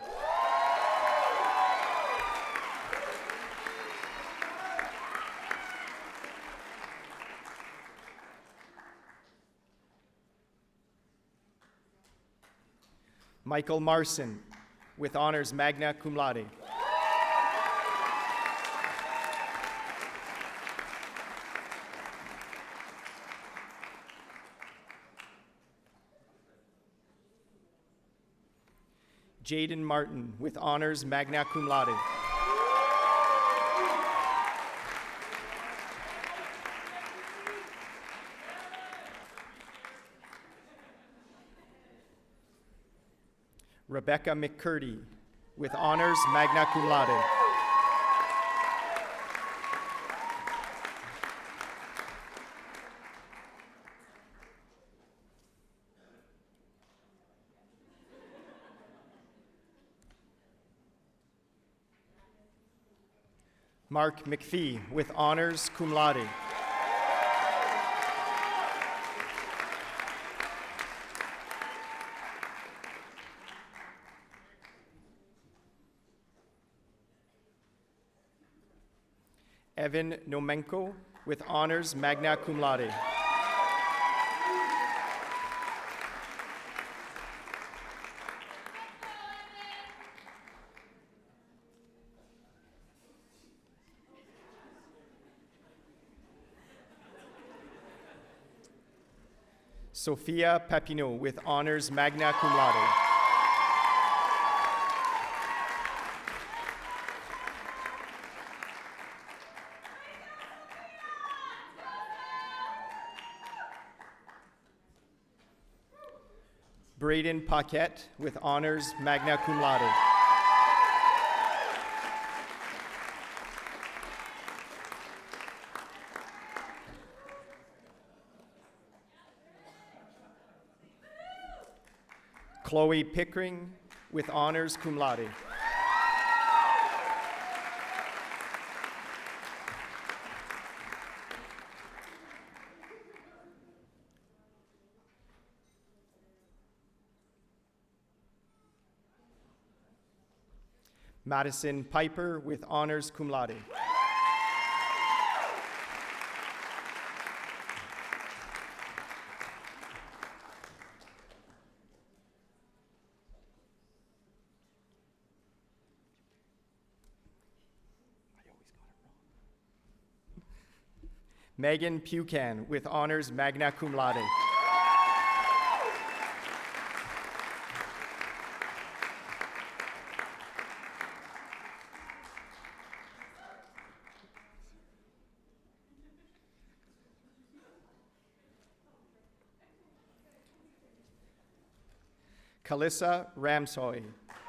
[SPEAKER 8] Michael Marson with honors magna cum laude. Jaden Martin with honors magna cum laude. Rebecca McCurdy with honors magna cum laude. Mark McPhee with honors cum laude. Evan Nomenko with honors magna cum laude. Sophia Papineau with honors magna cum laude. Braden Paquette with honors magna cum laude. Chloe Pickering with honors cum laude. Madison Piper with honors cum laude. Megan Pucan with honors magna cum laude. Kalissa Ramsoy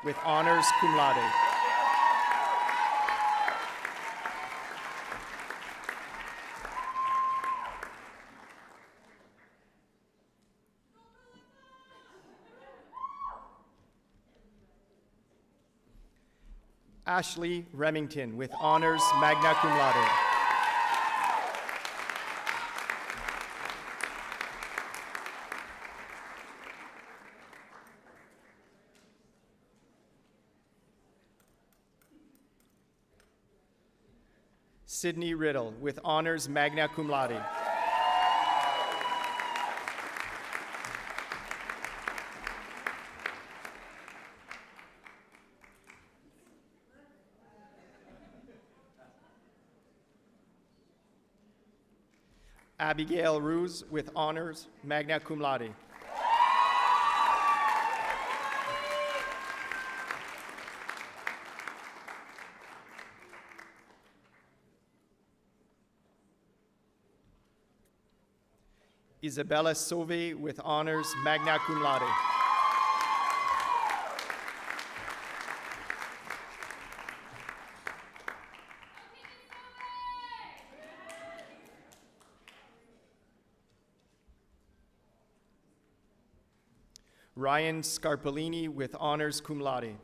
[SPEAKER 8] with honors cum laude. Ashley Remington with honors magna cum laude. Sydney Riddle with honors magna cum laude. Abigail Ruse with honors magna cum laude. Isabella Sauvé with honors magna cum laude. Ryan Scarpolini with honors cum laude.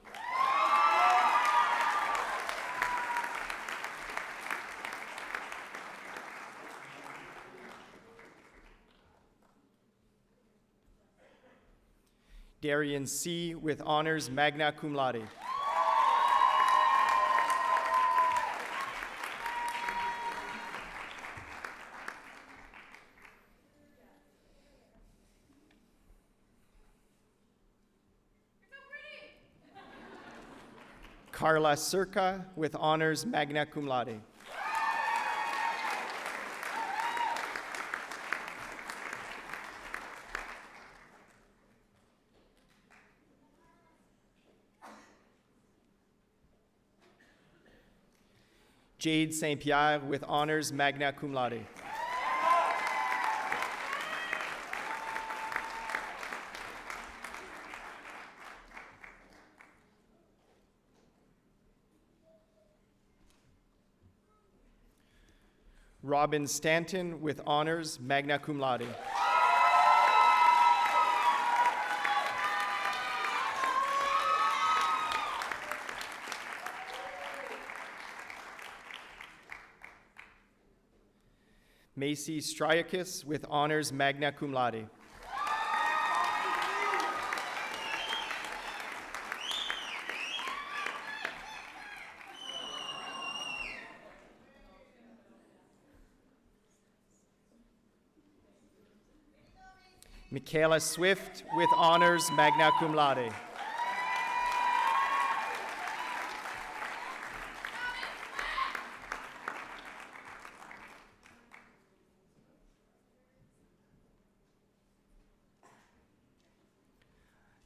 [SPEAKER 8] Darian C. with honors magna cum laude. Carla Circa with honors magna cum laude. Jade St. Pierre with honors magna cum laude. Robin Stanton with honors magna cum laude. Macy Striakis with honors magna cum laude. Michaela Swift with honors magna cum laude.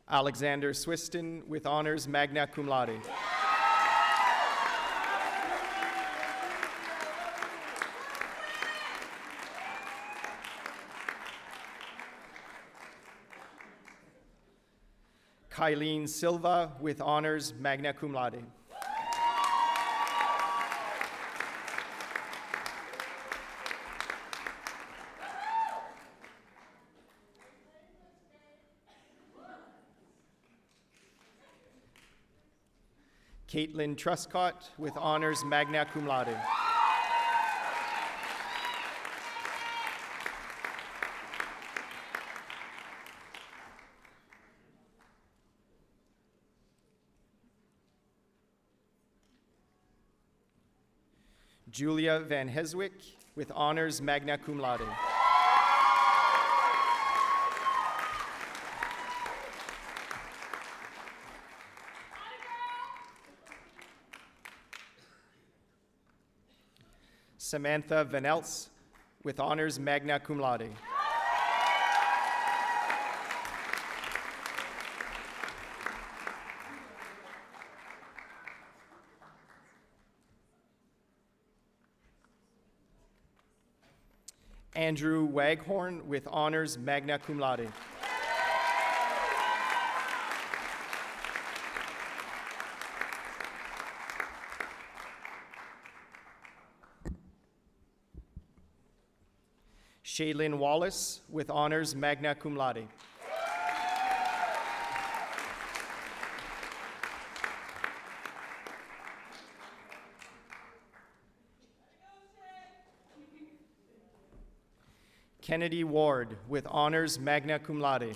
[SPEAKER 8] Alexander Swiston with honors magna cum laude. Kylene Silva with honors magna cum laude. Caitlin Truscott with honors magna cum laude. Julia Van Heswick, with honors magna cum laude. Samantha Van Els, with honors magna cum laude. Andrew Waghorn, with honors magna cum laude. Shaylin Wallace, with honors magna cum laude. Kennedy Ward, with honors magna cum laude.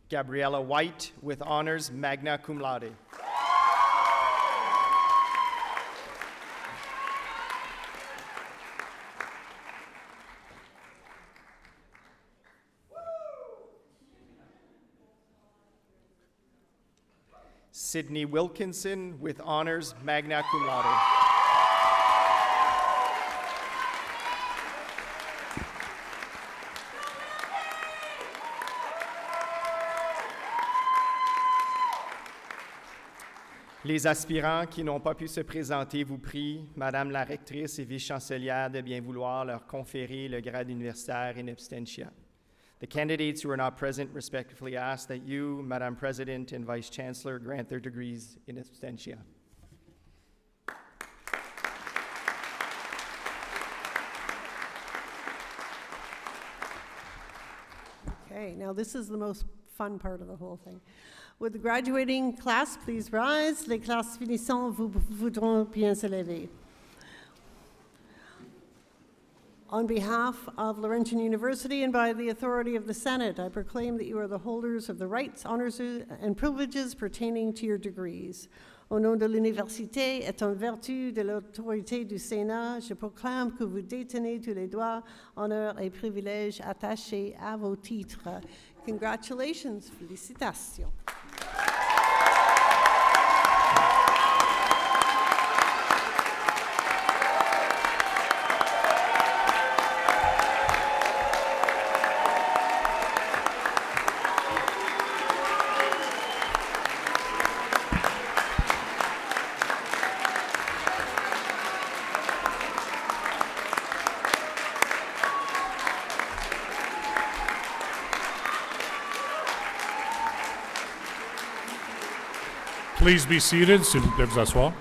[SPEAKER 8] Gabriella White, with honors magna cum laude. Sydney Wilkinson, with honors magna cum laude. Les aspirants qui n'ont pas pu se présenter vous prient, Madame la rectrice et vice-chancelière, de bien vouloir leur conférer le grade universitaire in absentia. The candidates who are not present respectfully ask that you, Madam President and Vice Chancellor, grant their degrees in absentia.
[SPEAKER 3] Okay, now this is the most fun part of the whole thing. Would the graduating class please rise? Les classes finissantes voudront bien se lever. On behalf of Laurentian University and by the authority of the Senate, I proclaim that you are the holders of the rights, honors, and privileges pertaining to your degrees. Au nom de l'Université et en vertu de l'autorité du Sénat, je proclame que vous détenez tous les droits, honneurs et privilèges attachés à vos titres. Congratulations, félicitations.
[SPEAKER 2] Please be seated, s'il vous plaît, vous asseoir.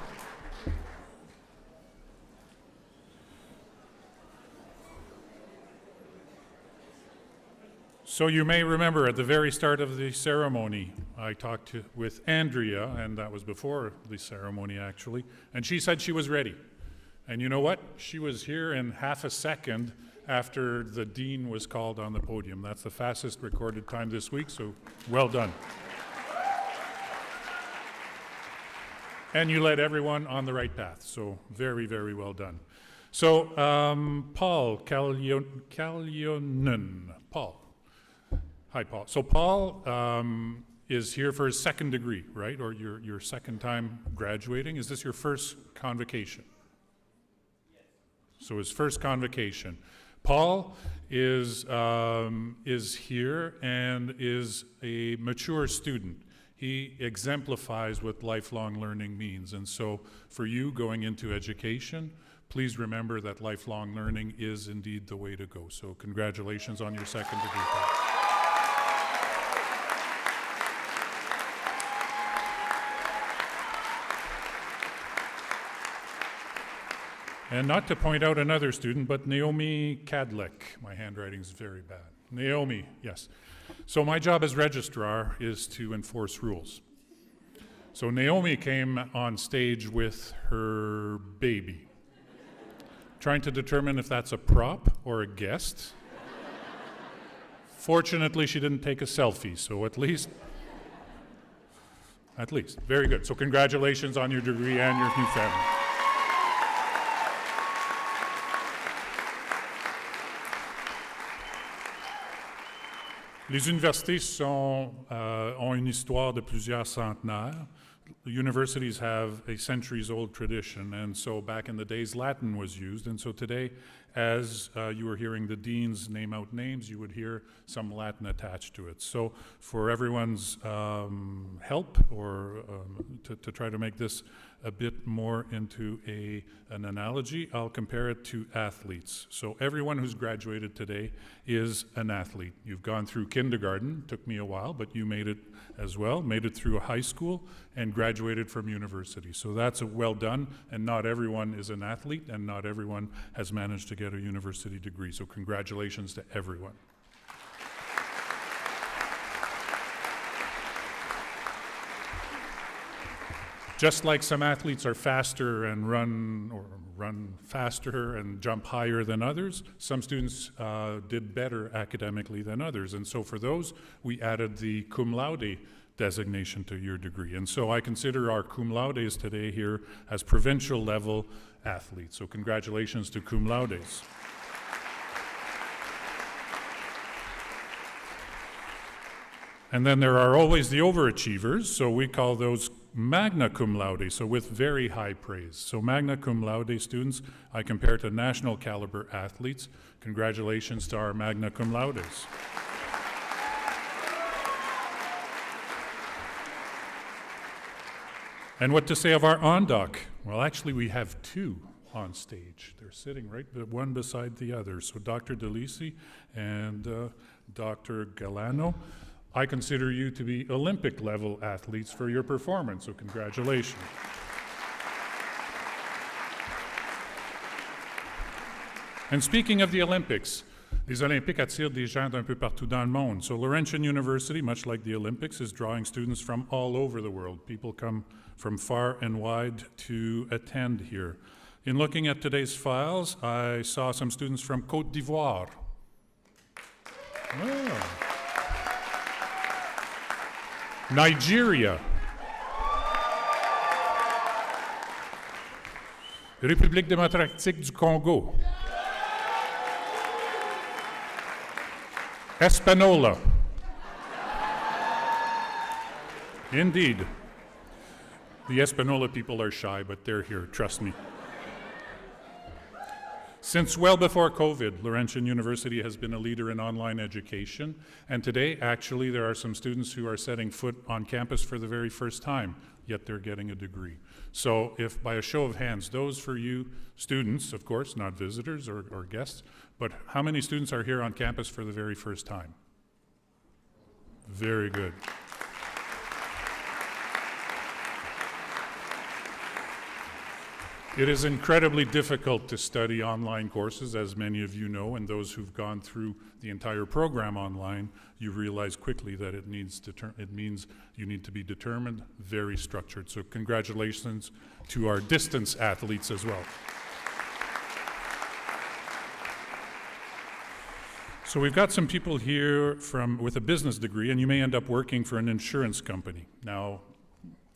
[SPEAKER 2] So you may remember at the very start of the ceremony, I talked with Andrea, and that was before the ceremony actually, and she said she was ready. And you know what? She was here in half a second after the dean was called on the podium. That's the fastest recorded time this week, so well done. And you led everyone on the right path, so very, very well done. So, Paul Kalyonen. Paul. Hi, Paul. So Paul is here for his second degree, right? Or your second time graduating. Is this your first convocation? Yes. So his first convocation. Paul is here and is a mature student. He exemplifies what lifelong learning means. And so for you going into education, please remember that lifelong learning is indeed the way to go. So congratulations on your second degree. And not to point out another student, but Naomi Kadlec. My handwriting is very bad. Naomi, yes. So my job as registrar is to enforce rules. So Naomi came on stage with her baby, trying to determine if that's a prop or a guest. Fortunately, she didn't take a selfie, so at least, very good. So congratulations on your degree and your new family. Les universités ont une histoire de plusieurs centenaires. Universities have a centuries-old tradition, and so back in the days, Latin was used. And so today, as you were hearing the deans name out names, you would hear some Latin attached to it. So for everyone's help, or to try to make this a bit more into an analogy, I'll compare it to athletes. So everyone who's graduated today is an athlete. You've gone through kindergarten, took me a while, but you made it as well, made it through a high school, and graduated from university. So that's well done, and not everyone is an athlete, and not everyone has managed to get a university degree. So congratulations to everyone. Just like some athletes are faster and run faster and jump higher than others, some students did better academically than others. And so for those, we added the cum laude designation to your degree. And so I consider our cum laudes today here as provincial level athletes. So congratulations to cum laudes. And then there are always the overachievers, so we call those magna cum laude, so with very high praise. So magna cum laude students, I compare to national caliber athletes. Congratulations to our magna cum laudes. And what to say of our on-doc? Well, actually, we have two on stage. They're sitting right one beside the other. So Dr. Delisi and Dr. Galano. I consider you to be Olympic level athletes for your performance, so congratulations. And speaking of the Olympics, les Olympiques attirent des gens d'un peu partout dans le monde. So Laurentian University, much like the Olympics, is drawing students from all over the world. People come from far and wide to attend here. In looking at today's files, I saw some students from Côte d'Ivoire. Oh. Nigeria, République démocratique du Congo, Espanola. Indeed. The Espanola people are shy, but they're here, trust me. Since well before COVID, Laurentian University has been a leader in online education, and today, actually, there are some students who are setting foot on campus for the very first time, yet they're getting a degree. So if, by a show of hands, those for you students, of course, not visitors or guests, but how many students are here on campus for the very first time? Very good. It is incredibly difficult to study online courses, as many of you know, and those who've gone through the entire program online, you realize quickly that it means you need to be determined, very structured. So congratulations to our distance athletes as well. So we've got some people here with a business degree, and you may end up working for an insurance company. Now,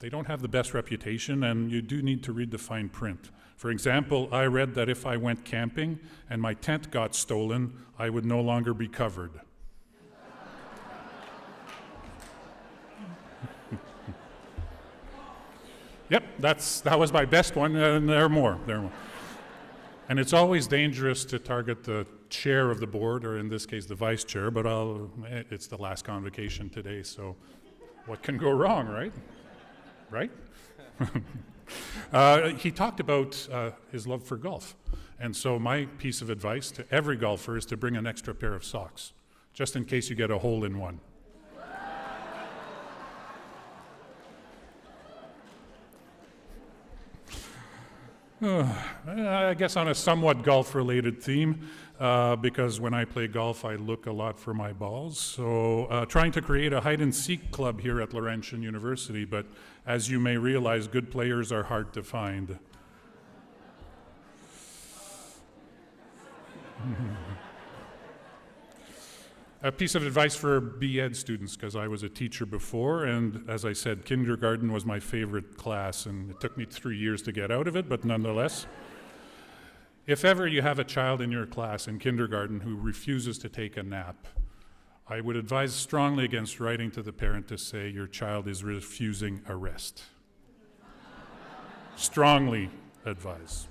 [SPEAKER 2] they don't have the best reputation, and you do need to read the fine print. For example, I read that if I went camping and my tent got stolen, I would no longer be covered. Yep, that was my best one, and there are more. And it's always dangerous to target the chair of the board, or in this case, the vice chair, but it's the last convocation today, so what can go wrong, right? Right? He talked about his love for golf. And so my piece of advice to every golfer is to bring an extra pair of socks, just in case you get a hole in one. I guess on a somewhat golf-related theme, because when I play golf, I look a lot for my balls. So trying to create a hide-and-seek club here at Laurentian University, but as you may realize, good players are hard to find. A piece of advice for B.Ed students, because I was a teacher before, and as I said, kindergarten was my favorite class, and it took me 3 years to get out of it, but nonetheless. If ever you have a child in your class in kindergarten who refuses to take a nap, I would advise strongly against writing to the parent to say your child is refusing a rest. Strongly advise.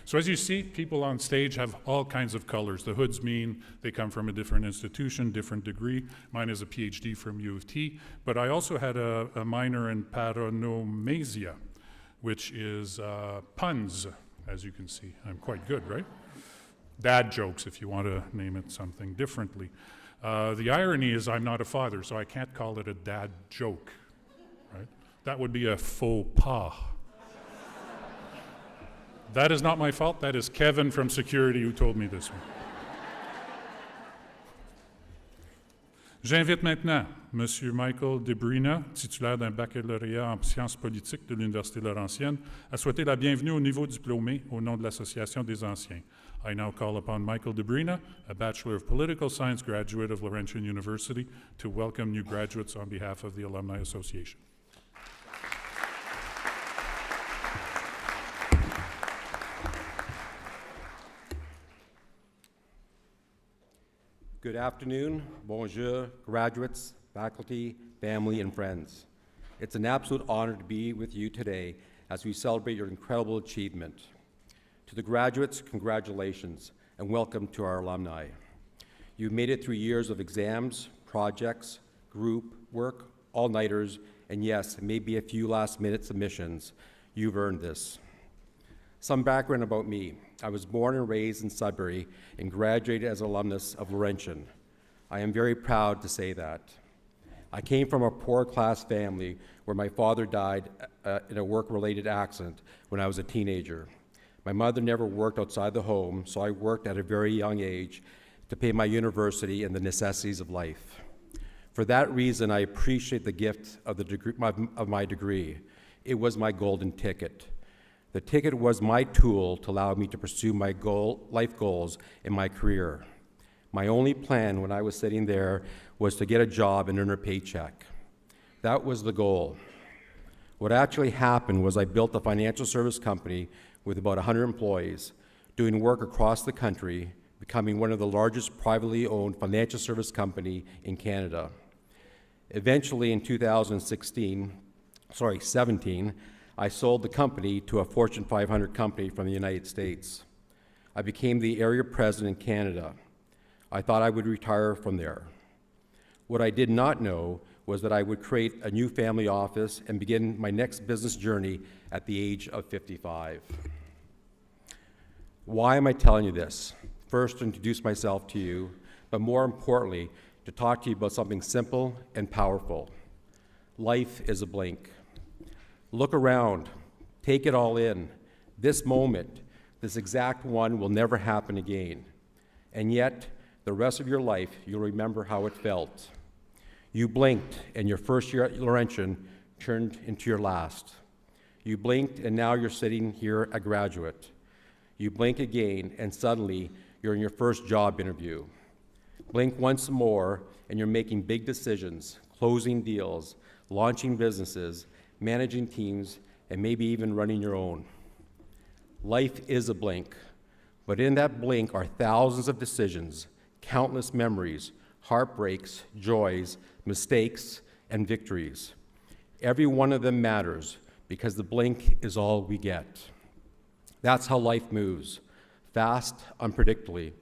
[SPEAKER 2] So as you see, people on stage have all kinds of colors. The hoods mean they come from a different institution, different degree. Mine is a PhD from U of T, but I also had a minor in paronomasia, which is puns, as you can see. I'm quite good, right? Dad jokes, if you want to name it something differently. The irony is I'm not a father, so I can't call it a dad joke, right? That would be a faux pas. That is not my fault. That is Kevin from security who told me this one. J'invite maintenant M. Michael DeBrina, titulaire d'un baccalauréat en sciences politiques de l'Université Laurentienne, à souhaiter la bienvenue au niveau diplômé au nom de l'Association des anciens. I now call upon Michael DeBrina, a Bachelor of Political Science graduate of Laurentian University, to welcome new graduates on behalf of the Alumni Association.
[SPEAKER 9] Good afternoon, bonjour, graduates, faculty, family, and friends. It's an absolute honor to be with you today as we celebrate your incredible achievement. To the graduates, congratulations, and welcome to our alumni. You've made it through years of exams, projects, group work, all-nighters, and yes, maybe a few last-minute submissions. You've earned this. Some background about me. I was born and raised in Sudbury and graduated as an alumnus of Laurentian. I am very proud to say that. I came from a poor class family where my father died in a work-related accident when I was a teenager. My mother never worked outside the home, so I worked at a very young age to pay my university and the necessities of life. For that reason, I appreciate the gift of, of my degree. It was my golden ticket. The ticket was my tool to allow me to pursue my life goals in my career. My only plan when I was sitting there was to get a job and earn a paycheck. That was the goal. What actually happened was I built a financial service company with about 100 employees, doing work across the country, becoming one of the largest privately owned financial service company in Canada. Eventually in 2017, I sold the company to a Fortune 500 company from the United States. I became the area president in Canada. I thought I would retire from there. What I did not know was that I would create a new family office and begin my next business journey at the age of 55. Why am I telling you this? First, to introduce myself to you, but more importantly, to talk to you about something simple and powerful. Life is a blink. Look around, take it all in. This moment, this exact one will never happen again. And yet, the rest of your life, you'll remember how it felt. You blinked, and your first year at Laurentian turned into your last. You blinked, and now you're sitting here a graduate. You blink again, and suddenly you're in your first job interview. Blink once more, and you're making big decisions, closing deals, launching businesses, managing teams, and maybe even running your own. Life is a blink, but in that blink are thousands of decisions, countless memories, heartbreaks, joys, mistakes, and victories. Every one of them matters because the blink is all we get. That's how life moves, fast, unpredictably,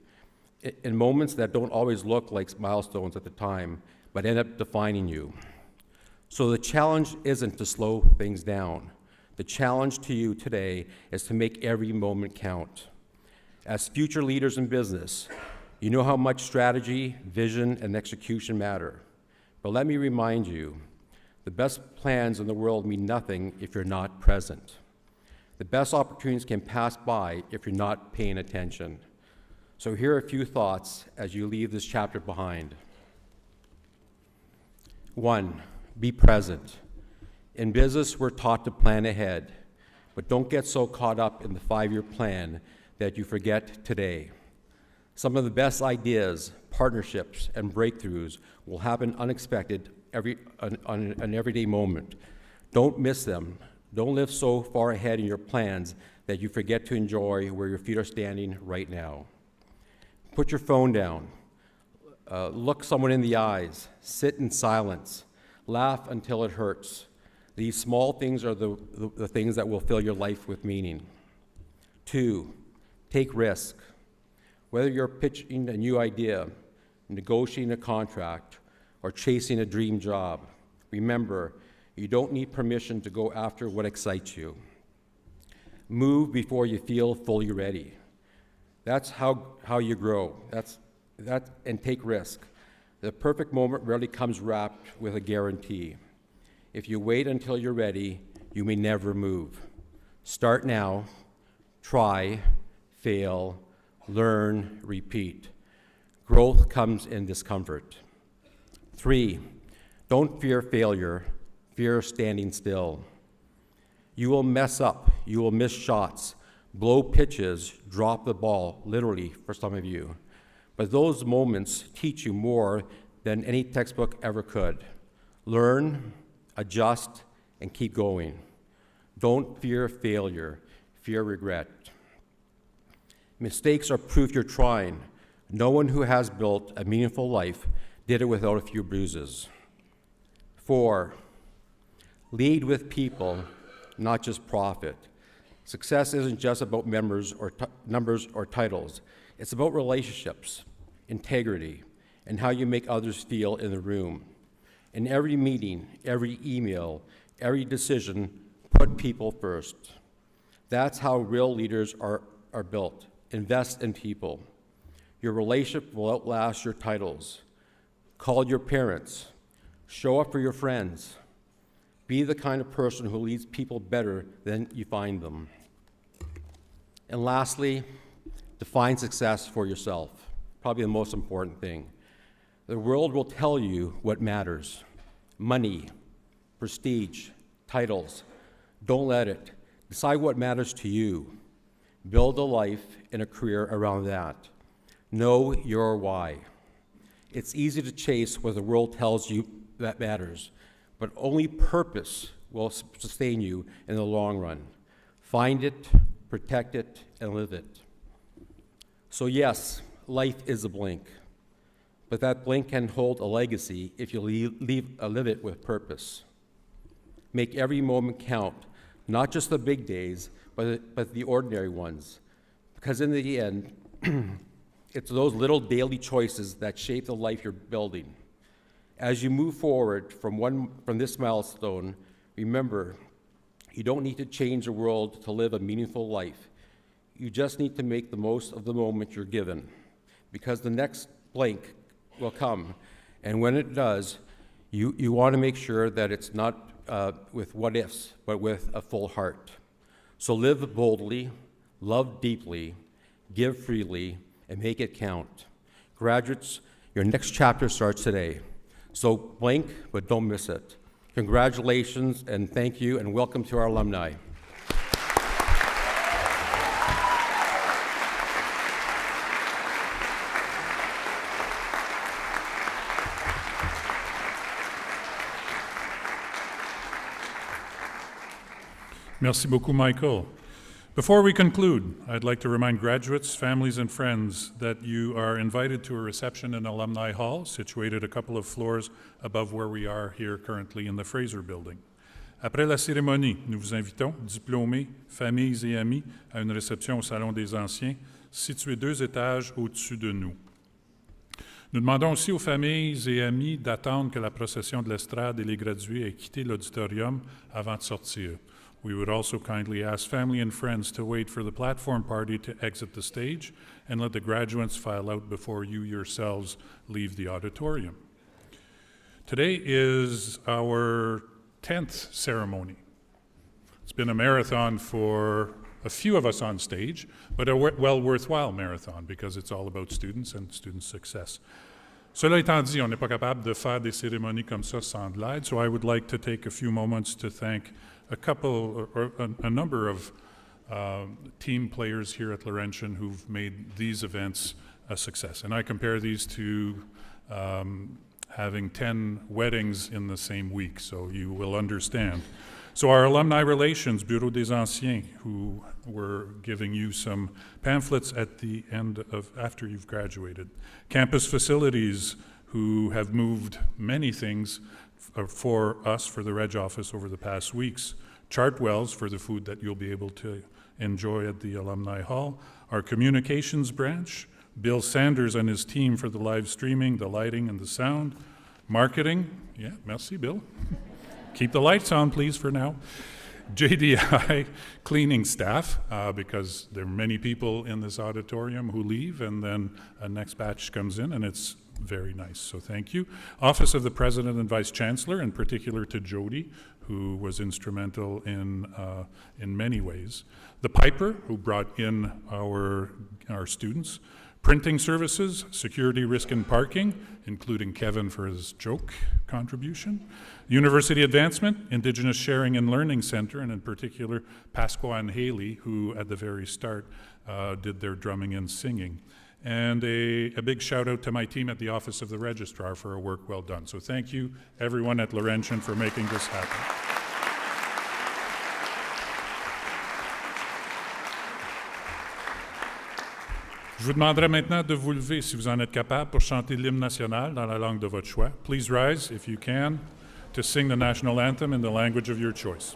[SPEAKER 9] in moments that don't always look like milestones at the time, but end up defining you. So the challenge isn't to slow things down. The challenge to you today is to make every moment count. As future leaders in business, you know how much strategy, vision, and execution matter. But let me remind you, the best plans in the world mean nothing if you're not present. The best opportunities can pass by if you're not paying attention. So here are a few thoughts as you leave this chapter behind. 1, be present. In business, we're taught to plan ahead, but don't get so caught up in the 5-year plan that you forget today. Some of the best ideas, partnerships, and breakthroughs will happen unexpected on an everyday moment. Don't miss them. Don't live so far ahead in your plans that you forget to enjoy where your feet are standing right now. Put your phone down. Look someone in the eyes. Sit in silence. Laugh until it hurts. These small things are the things that will fill your life with meaning. 2, take risk. Whether you're pitching a new idea, negotiating a contract, or chasing a dream job, remember, you don't need permission to go after what excites you. Move before you feel fully ready. That's how you grow. And take risk. The perfect moment rarely comes wrapped with a guarantee. If you wait until you're ready, you may never move. Start now, try, fail, learn, repeat. Growth comes in discomfort. 3, don't fear failure, fear standing still. You will mess up, you will miss shots, blow pitches, drop the ball, literally for some of you. But those moments teach you more than any textbook ever could. Learn, adjust, and keep going. Don't fear failure, fear regret. Mistakes are proof you're trying. No one who has built a meaningful life did it without a few bruises. 4, lead with people, not just profit. Success isn't just about numbers or titles. It's about relationships, integrity, and how you make others feel in the room. In every meeting, every email, every decision, put people first. That's how real leaders are built. Invest in people. Your relationship will outlast your titles. Call your parents. Show up for your friends. Be the kind of person who leads people better than you find them. And lastly, define success for yourself. Probably the most important thing. The world will tell you what matters. Money, prestige, titles. Don't let it. Decide what matters to you. Build a life and a career around that. Know your why. It's easy to chase what the world tells you that matters, but only purpose will sustain you in the long run. Find it, protect it, and live it. So yes, life is a blink, but that blink can hold a legacy if you live it with purpose. Make every moment count, not just the big days, but the ordinary ones, because in the end, it's those little daily choices that shape the life you're building. As you move forward from this milestone, remember, you don't need to change the world to live a meaningful life. You just need to make the most of the moment you're given, because the next blank will come, and when it does, you want to make sure that it's not with what ifs, but with a full heart. So live boldly, love deeply, give freely, and make it count. Graduates, your next chapter starts today. So blink, but don't miss it. Congratulations, and thank you, and welcome to our alumni.
[SPEAKER 2] Merci beaucoup, Michael. Before we conclude, I'd like to remind graduates, families, and friends that you are invited to a reception in Alumni Hall, situated a couple of floors above where we are here currently in the Fraser Building. Après la cérémonie, nous vous invitons, diplômés, familles et amis, à une réception au Salon des Anciens, situé 2 étages au-dessus de nous. Nous demandons aussi aux familles et amis d'attendre que la procession de l'estrade et les gradués aient quitté l'auditorium avant de sortir. We would also kindly ask family and friends to wait for the platform party to exit the stage and let the graduates file out before you yourselves leave the auditorium. Today is our 10th ceremony. It's been a marathon for a few of us on stage, but a well worthwhile marathon because it's all about students and student success. Cela étant dit, on n'est pas capable de faire des cérémonies comme ça sans de l'aide, so I would like to take a few moments to thank a number of team players here at Laurentian who've made these events a success. And I compare these to having 10 weddings in the same week, so you will understand. So our alumni relations, Bureau des Anciens, who were giving you some pamphlets at the end of, after you've graduated. Campus facilities, who have moved many things for us, for the Reg office over the past weeks. Chartwells for the food that you'll be able to enjoy at the Alumni Hall. Our communications branch, Bill Sanders and his team for the live streaming, the lighting and the sound. Marketing, yeah, merci Bill. Keep the lights on, please, for now. JDI cleaning staff, because there are many people in this auditorium who leave, and then a next batch comes in, and it's very nice, so thank you. Office of the President and Vice Chancellor, in particular to Jody, who was instrumental in many ways. The Piper, who brought in our students. Printing services, security, risk, and parking, including Kevin for his joke contribution. University advancement, Indigenous Sharing and Learning Center, and in particular, Pasqua and Haley, who at the very start did their drumming and singing. And a big shout out to my team at the Office of the Registrar for a work well done. So thank you, everyone at Laurentian, for making this happen. Je vous demanderai maintenant de vous lever si vous en êtes capable pour chanter l'hymne national dans la langue de votre choix. Please rise, if you can, to sing the national anthem in the language of your choice.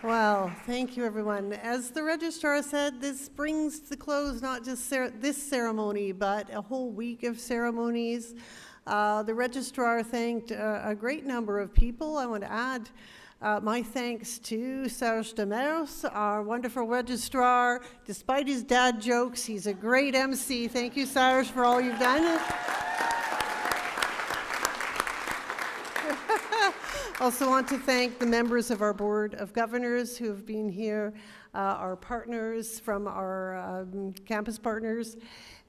[SPEAKER 3] Well, thank you, everyone. As the registrar said, this brings to close not just this ceremony, but a whole week of ceremonies. The registrar thanked a great number of people. I want to add my thanks to Serge Demers, our wonderful registrar. Despite his dad jokes, he's a great MC. Thank you, Serge, for all you've done. Also want to thank the members of our Board of Governors who have been here, our partners from our campus partners,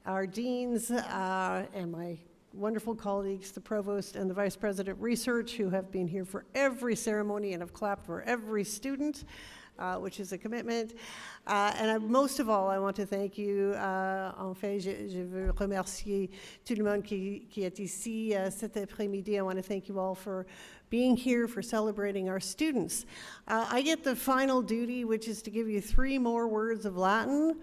[SPEAKER 3] our deans, and my wonderful colleagues, the provost and the vice president of research, who have been here for every ceremony and have clapped for every student, which is a commitment. Most of all, I want to thank you. En fait, je veux remercier tout le monde qui est ici cet après-midi. I want to thank you all for being here, for celebrating our students. I get the final duty, which is to give you 3 more words of Latin,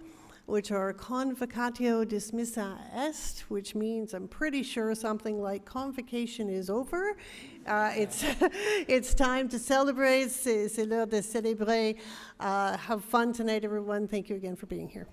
[SPEAKER 3] which are convocatio dismissa est, which means, I'm pretty sure, something like convocation is over. It's time to celebrate. C'est l'heure de célébrer. Have fun tonight, everyone. Thank you again for being here.